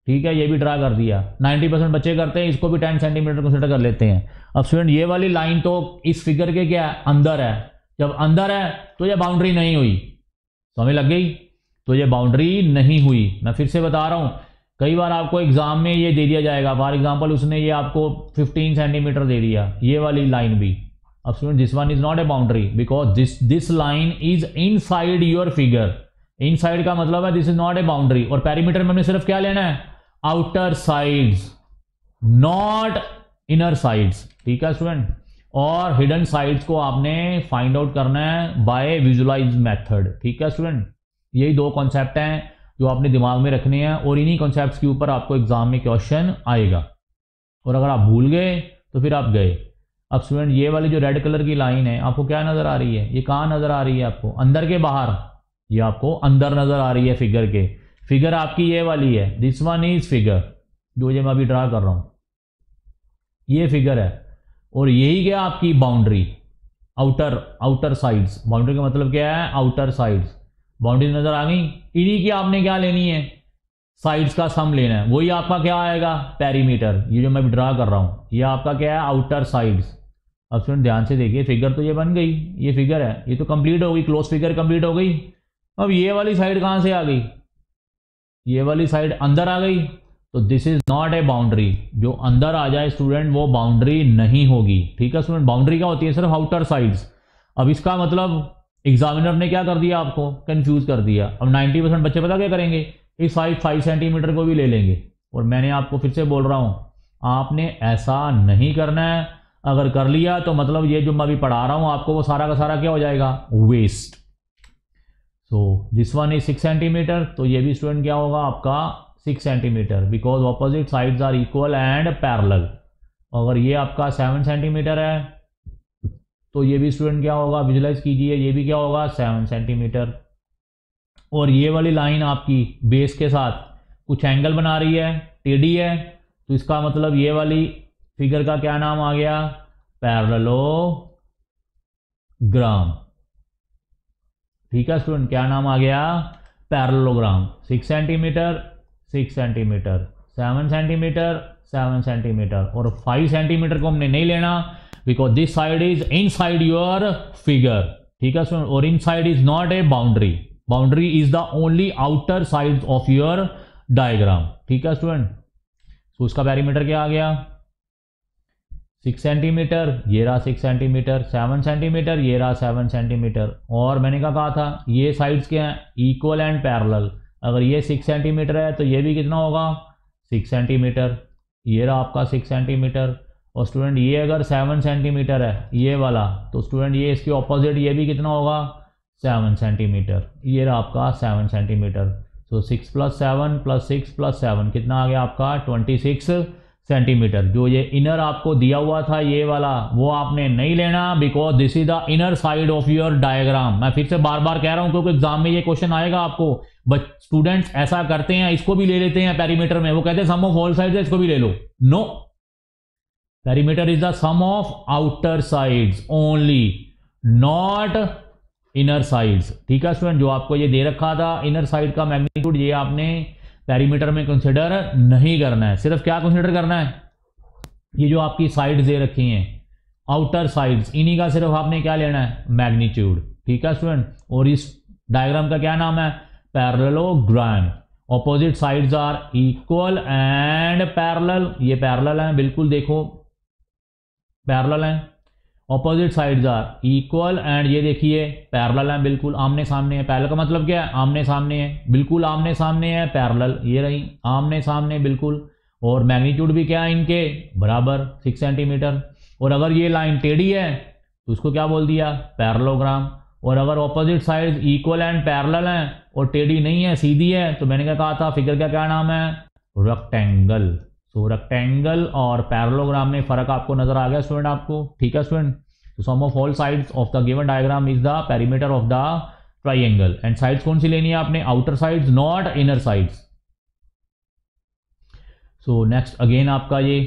Speaker 1: ठीक है, ये भी ड्रा कर दिया, 90% बच्चे करते हैं, इसको भी 10 सेंटीमीटर कंसिडर कर लेते हैं। अब स्टूडेंट ये वाली लाइन तो इस फिगर के क्या है, अंदर है, जब अंदर है तो ये बाउंड्री नहीं हुई, समझ लग गई, तो ये बाउंड्री नहीं हुई। मैं फिर से बता रहा हूं, कई बार आपको एग्जाम में ये दे दिया जाएगा, फॉर एग्जांपल उसने ये आपको 15 सेंटीमीटर दे दिया, ये वाली लाइन भी। अब student this one is not a boundary because this line is inside your figure. Inside का मतलब है this is not a boundary, और पेरीमीटर में हमने सिर्फ क्या लेना है, outer sides, not inner sides. ठीक है स्टूडेंट, और हिडन साइड्स को आपने फाइंड आउट करना है बाय विजुअलाइज मेथड। ठीक है स्टूडेंट, यही दो कॉन्सेप्ट हैं जो आपने दिमाग में रखने हैं, और इन्हीं कॉन्सेप्ट्स के ऊपर आपको एग्जाम में क्वेश्चन आएगा, और अगर आप भूल गए तो फिर आप गए। अब स्टूडेंट ये वाली जो रेड कलर की लाइन है आपको क्या नजर आ रही है, ये कहाँ नजर आ रही है आपको, अंदर के बाहर, ये आपको अंदर नजर आ रही है फिगर के। फिगर आपकी ये वाली है, दिस वन इज फिगर, जो ये मैं अभी ड्रा कर रहा हूं, ये फिगर है, और यही क्या आपकी बाउंड्री, आउटर साइड्स। बाउंड्री का मतलब क्या है, आउटर साइड्स। बाउंड्री नजर आ गई, इन्हीं की आपने क्या लेनी है, साइड्स का सम लेना है, वही आपका क्या आएगा, पेरीमीटर। ये जो मैं ड्रा कर रहा हूं ये आपका क्या है, आउटर साइड्स। अब स्टूडेंट ध्यान से देखिए, फिगर तो ये बन गई, ये फिगर है, ये तो कंप्लीट हो गई, क्लोज फिगर कंप्लीट हो गई। अब ये वाली साइड कहां से आ गई, ये वाली साइड अंदर आ गई, तो this is not a boundary. जो अंदर आ जाए स्टूडेंट वो बाउंड्री नहीं होगी। ठीक है स्टूडेंट, बाउंड्री क्या होती है, सिर्फ आउटर साइड्स। अब इसका मतलब एग्जामिनर ने क्या कर दिया, आपको कंफ्यूज कर दिया। अब 90% बच्चे पता क्या करेंगे, इस 5 सेंटीमीटर को भी ले लेंगे, और मैंने आपको फिर से बोल रहा हूं, आपने ऐसा नहीं करना है। अगर कर लिया तो मतलब ये जो मैं अभी पढ़ा रहा हूं आपको, वो सारा का सारा क्या हो जाएगा, waste. So this one is 6 centimetre, तो ये भी स्टूडेंट क्या होगा आपका 6 centimetre, because opposite sides are equal and parallel. अगर ये आपका 7 सेंटीमीटर है तो ये भी स्टूडेंट क्या होगा, विजुलाइज कीजिए, ये भी क्या होगा 7 सेंटीमीटर। और ये वाली लाइन आपकी बेस के साथ कुछ एंगल बना रही है, टेढ़ी है, तो इसका मतलब ये वाली फिगर का क्या नाम आ गया, पैरेललोग्राम। ठीक है स्टूडेंट, क्या नाम आ गया, parallelogram. 6 centimetre 6 centimetre, 7 centimetre 7 centimetre, और 5 सेंटीमीटर को हमने नहीं लेना because this side is inside your figure. ठीक है स्टूडेंट, और inside is not a boundary, boundary is the only outer side of your diagram. ठीक है स्टूडेंट, तो उसका पेरीमीटर क्या आ गया, 6 सेंटीमीटर, ये रहा 6 सेंटीमीटर, 7 सेंटीमीटर, ये रहा 7 सेंटीमीटर, और मैंने क्या कहा था, ये साइड्स क्या हैं, इक्वल एंड पैरेलल। अगर ये 6 सेंटीमीटर है तो ये भी कितना होगा, 6 सेंटीमीटर, ये रहा आपका 6 सेंटीमीटर। और स्टूडेंट ये अगर 7 सेंटीमीटर है ये वाला, तो स्टूडेंट ये इसके ऑपोजिट ये भी कितना होगा, 7 सेंटीमीटर, ये रहा आपका 7 सेंटीमीटर। तो 6 + 7 + 6 + 7 कितना आ गया आपका 26 सेंटीमीटर। जो ये इनर आपको दिया हुआ था ये वाला, वो आपने नहीं लेना because this is the inner side of your diagram. मैं फिर से बार बार कह रहा हूं क्योंकि एग्जाम में ये क्वेश्चन आएगा आपको। बट स्टूडेंट्स ऐसा करते हैं, इसको भी ले लेते हैं पेरीमीटर में, वो कहते हैं सम ऑफ ऑल साइड्स है, इसको भी ले लो। No, perimeter is the sum of outer sides only, not inner sides. ठीक है स्टूडेंट, जो आपको ये दे रखा था इनर साइड का मैग्नीट्यूड, ये आपने पेरीमीटर में कंसिडर नहीं करना है। सिर्फ क्या कंसिडर करना है, ये जो आपकी साइड्स दे रखी हैं आउटर साइड्स, इन्हीं का सिर्फ आपने क्या लेना है, मैग्नीट्यूड। ठीक है स्टूडेंट, और इस डायग्राम का क्या नाम है, parallelogram. Opposite sides are equal and parallel, ये पैरेलल है, बिल्कुल देखो पैरेलल है। Opposite sides are equal and ये देखिए पैरेलल है, बिल्कुल आमने सामने है। पैरेलल का मतलब क्या है, आमने सामने है, बिल्कुल आमने सामने है, पैरेलल ये रही आमने सामने बिल्कुल। और मैग्नीट्यूड भी क्या है इनके बराबर 6 सेंटीमीटर। और अगर ये लाइन टेढ़ी है तो उसको क्या बोल दिया, पैरेललोग्राम। और अगर opposite side equal and parallel है और टेढ़ी नहीं है, सीधी है, तो मैंने क्या कहा था, फिगर का क्या नाम है, रेक्टेंगल। सो रेक्टेंगल और पैरेललोग्राम में फर्क आपको नजर आ गया स्टूडेंट आपको। ठीक है स्टूडेंट, तो sum of all sides of the given diagram is the perimeter of the triangle. And sides कौन सी लेनी है आपने, outer sides not inner sides. So next again आपका ये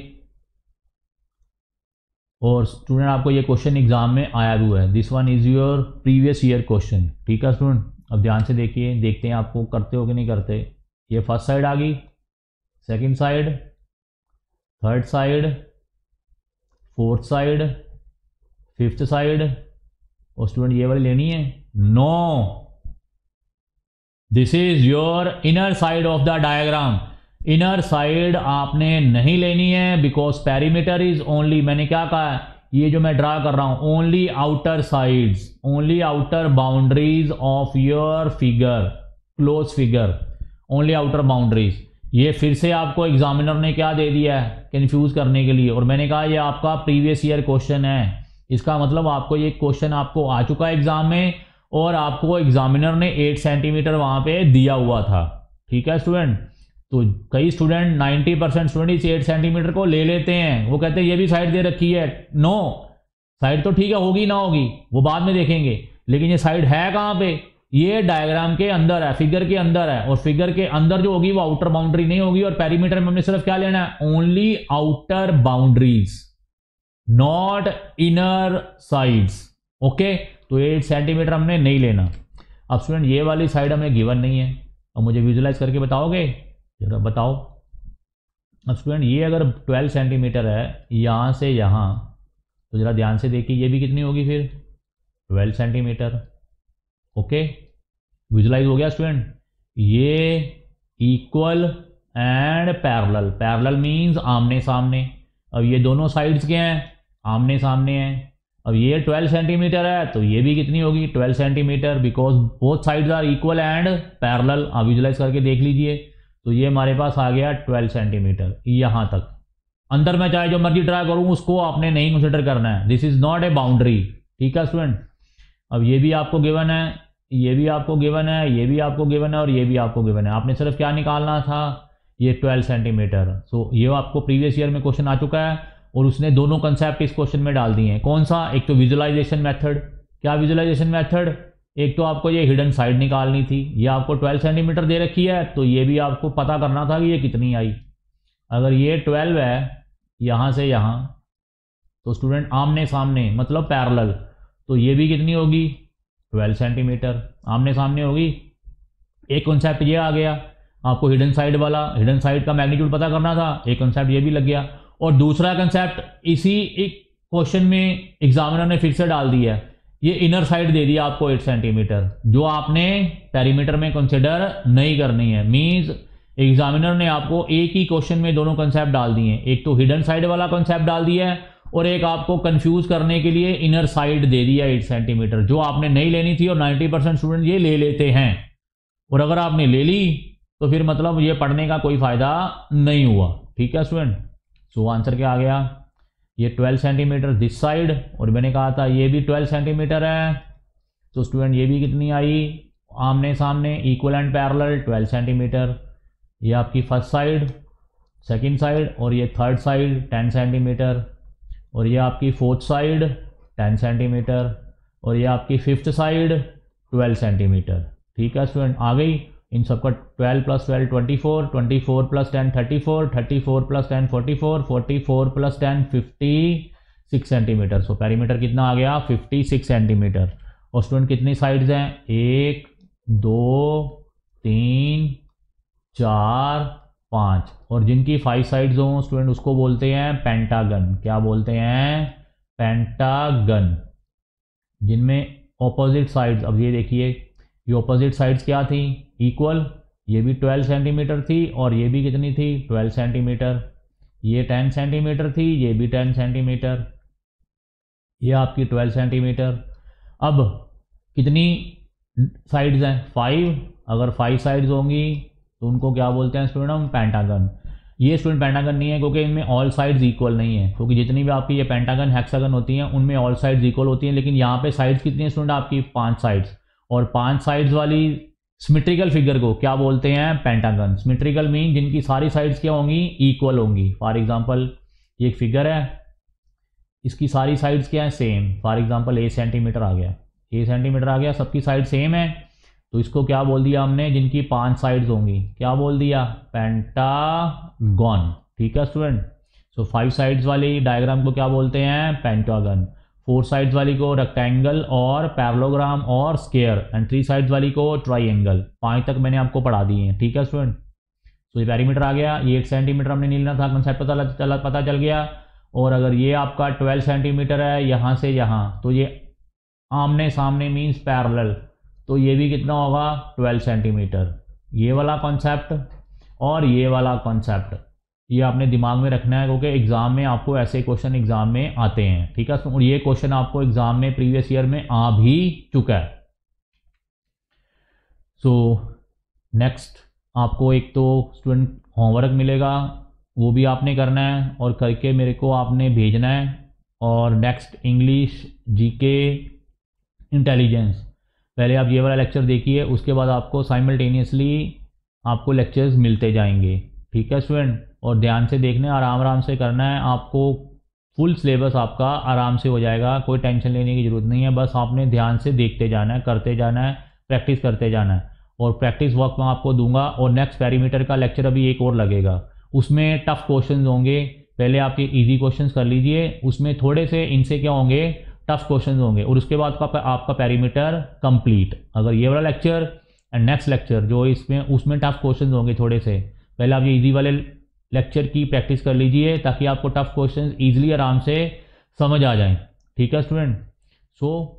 Speaker 1: और स्टूडेंट आपको ये क्वेश्चन एग्जाम में आया हुआ है, this one is your previous year question. ठीक है स्टूडेंट, अब ध्यान से देखिए, देखते हैं आपको करते हो कि नहीं करते। ये फर्स्ट साइड आ गई, second side, third side, fourth side, fifth side, और स्टूडेंट ये वाली लेनी है? No, this is your inner side of the diagram. Inner side आपने नहीं लेनी है, बिकॉज पेरीमीटर इज ओनली, मैंने क्या कहा, ये जो मैं ड्रा कर रहा हूं, only outer sides, only outer boundaries of your figure, close figure, only outer boundaries. ये फिर से आपको एग्जामिनर ने क्या दे दिया है कंफ्यूज करने के लिए, और मैंने कहा ये आपका प्रीवियस ईयर क्वेश्चन है, इसका मतलब आपको ये क्वेश्चन आपको आ चुका है एग्जाम में, और आपको एग्जामिनर ने 8 सेंटीमीटर वहां पे दिया हुआ था। ठीक है स्टूडेंट, तो कई स्टूडेंट 90% स्टूडेंट इस 8 सेंटीमीटर को ले लेते हैं, वो कहते हैं ये भी साइड दे रखी है। नो, साइड तो ठीक है, होगी ना होगी वो बाद में देखेंगे, लेकिन ये साइड है कहां पे, ये डायग्राम के अंदर है, फिगर के अंदर है, और फिगर के अंदर जो होगी वो आउटर बाउंड्री नहीं होगी, और पेरीमीटर में हमने सिर्फ क्या लेना है, only outer boundaries, not inner sides. Okay, तो 8 सेंटीमीटर हमने नहीं लेना। अब स्टूडेंट ये वाली साइड हमें गिवन नहीं है, अब मुझे विजुलाइज करके बताओगे, जरा बताओ। अब स्टूडेंट ये अगर 12 सेंटीमीटर है यहां से यहां, तो जरा ध्यान से देखिए ये भी कितनी होगी फिर, 12 सेंटीमीटर। ओके, विजुलाइज हो गया स्टूडेंट। ये equal and parallel, parallel means आमने सामने। अब ये दोनों साइड्स के हैं, आमने सामने हैं। अब ये 12 सेंटीमीटर है, तो ये भी कितनी होगी, 12 centimetre, because both sides are equal and parallel. आप विजुलाइज करके देख लीजिए, तो ये हमारे पास आ गया 12 सेंटीमीटर यहां तक। अंदर में चाहे जो मर्जी ट्राई करूं, उसको आपने नहीं कंसिडर करना है, this is not a boundary. ठीक है स्टूडेंट, अब ये भी आपको गिवन है, ये भी आपको गिवन है, ये भी आपको गिवन है, और ये भी आपको गिवन है। आपने सिर्फ क्या निकालना था, ये 12 सेंटीमीटर। सो ये आपको प्रीवियस ईयर में क्वेश्चन आ चुका है, और उसने दोनों कंसेप्ट इस क्वेश्चन में डाल दिए हैं। कौन सा, एक तो विजुअलाइजेशन मेथड। क्या विजुअलाइजेशन मेथड, एक तो आपको ये हिडन साइड निकालनी थी, ये आपको 12 सेंटीमीटर दे रखी है, तो ये भी आपको पता करना था कि ये कितनी आई। अगर ये 12 है यहां से यहां, तो स्टूडेंट आमने सामने मतलब पैरेलल, तो ये भी कितनी होगी, 12 सेंटीमीटर आमने सामने होगी। एक कॉन्सेप्ट ये आ गया आपको, हिडन साइड वाला, हिडन साइड का मैग्नीट्यूड पता करना था, एक कॉन्सेप्ट ये भी लग गया। और दूसरा कंसेप्ट इसी एक क्वेश्चन में एग्जामिनर ने फिर से डाल दिया है, ये इनर साइड दे दिया आपको 8 सेंटीमीटर, जो आपने पेरीमीटर में कंसिडर नहीं करनी है। मींस एग्जामिनर ने आपको एक ही क्वेश्चन में दोनों कंसेप्ट डाल दिए हैं, एक तो हिडन साइड वाला कंसेप्ट डाल दिया है, और एक आपको कंफ्यूज करने के लिए इनर साइड दे दिया 8 सेंटीमीटर, जो आपने नहीं लेनी थी, और 90% स्टूडेंट ये ले लेते हैं। और अगर आपने ले ली तो फिर मतलब ये पढ़ने का कोई फायदा नहीं हुआ। ठीक है स्टूडेंट, सो आंसर क्या आ गया, ये 12 सेंटीमीटर दिस साइड, और मैंने कहा था ये भी 12 सेंटीमीटर है, तो स्टूडेंट ये भी कितनी आई, आमने सामने इक्वल एंड पैरेलल 12 सेंटीमीटर। ये आपकी फर्स्ट साइड, सेकंड साइड, और ये थर्ड साइड 10 सेंटीमीटर, और ये आपकी फोर्थ साइड 10 सेंटीमीटर, और ये आपकी फिफ्थ साइड 12 सेंटीमीटर। ठीक है स्टूडेंट, आ गई। इन सबका 12 + 12 24, 24 + 10 34, 34 + 10 44, 44 + 10 56 सेंटीमीटर। सो पेरीमीटर कितना आ गया, 56 सेंटीमीटर। और स्टूडेंट कितनी साइड्स हैं, 1 2 3 4 5, और जिनकी 5 साइड्स हों स्टूडेंट उसको बोलते हैं पेंटागन। क्या बोलते हैं, पेंटागन, जिनमें ऑपोजिट साइड्स, अब ये देखिए ये ऑपोजिट साइड्स क्या थी, इक्वल, ये भी 12 सेंटीमीटर थी, और ये भी कितनी थी, 12 सेंटीमीटर। ये 10 सेंटीमीटर थी, ये भी 10 सेंटीमीटर, ये आपकी 12 सेंटीमीटर। अब कितनी साइड्स हैं, 5। अगर 5 साइड्स होंगी तो उनको क्या बोलते हैं स्टूडेंट, हम पेंटागन। ये स्टूडेंट पेंटागन नहीं है, क्योंकि इनमें ऑल साइड्स इक्वल नहीं है, क्योंकि जितनी भी आपकी ये पेंटागन हेक्सागन होती हैं उनमें ऑल साइड्स इक्वल होती हैं, लेकिन यहाँ पे साइड्स कितनी है स्टूडेंट, आपकी 5 साइड्स। और 5 साइड्स वाली सिमेट्रिकल फिगर को क्या बोलते हैं, पेंटागन। सिमेट्रिकल मीन जिनकी सारी साइड्स क्या होंगी, इक्वल होंगी। फॉर एग्जांपल ये एक फिगर है, इसकी सारी साइड्स क्या है, same. For example a centimetre आ गया, ए सेंटीमीटर आ गया, सबकी साइड सेम है, तो इसको क्या बोल दिया हमने, जिनकी 5 साइड्स होंगी, क्या बोल दिया, पेंटागन। ठीक है स्टूडेंट, सो 5 साइड्स वाली डायग्राम को क्या बोलते हैं, पेंटागन। 4 साइड्स वाली को रेक्टेंगल और पैरेललोग्राम और स्क्वायर, एंड 3 साइड्स वाली को ट्राइंगल। 5 तक मैंने आपको पढ़ा दिए हैं, ठीक है स्टूडेंट। तो ये पेरीमीटर आ गया, ये 8 सेंटीमीटर हमने नहीं लेना था, कंसेप्ट पता चल गया। और अगर ये आपका 12 सेंटीमीटर है यहाँ से यहाँ, तो ये आमने सामने मीन्स पैरेलल, तो ये भी कितना होगा 12 सेंटीमीटर। ये वाला कॉन्सेप्ट और ये वाला कॉन्सेप्ट ये आपने दिमाग में रखना है, क्योंकि एग्जाम में आपको ऐसे क्वेश्चन एग्जाम में आते हैं, ठीक है। और ये क्वेश्चन आपको एग्जाम में प्रीवियस ईयर में आ भी चुका है। सो नेक्स्ट आपको एक तो स्टूडेंट होमवर्क मिलेगा, वो भी आपने करना है और करके मेरे को आपने भेजना है। और नेक्स्ट इंग्लिश, जीके, इंटेलिजेंस, पहले आप ये वाला लेक्चर देखिए, उसके बाद आपको साइमल्टेनियसली आपको लेक्चर्स मिलते जाएंगे, ठीक है स्टूडेंट। और ध्यान से देखना है, आराम से करना है, आपको फुल सिलेबस आपका आराम से हो जाएगा, कोई टेंशन लेने की ज़रूरत नहीं है। बस आपने ध्यान से देखते जाना है, करते जाना है, प्रैक्टिस करते जाना है। और प्रैक्टिस वर्क मैं आपको दूंगा। और नेक्स्ट पेरीमीटर का लेक्चर अभी एक और लगेगा, उसमें टफ क्वेश्चन होंगे। पहले आप ये ईजी क्वेश्चंस कर लीजिए, उसमें थोड़े से इनसे क्या होंगे, टफ क्वेश्चंस होंगे। और उसके बाद आपका पेरीमीटर कंप्लीट। अगर ये वाला लेक्चर एंड नेक्स्ट लेक्चर जो इसमें, उसमें टफ क्वेश्चंस होंगे थोड़े से, पहले आप ये इजी वाले लेक्चर की प्रैक्टिस कर लीजिए, ताकि आपको टफ क्वेश्चंस इजीली आराम से समझ आ जाएं, ठीक है स्टूडेंट। सो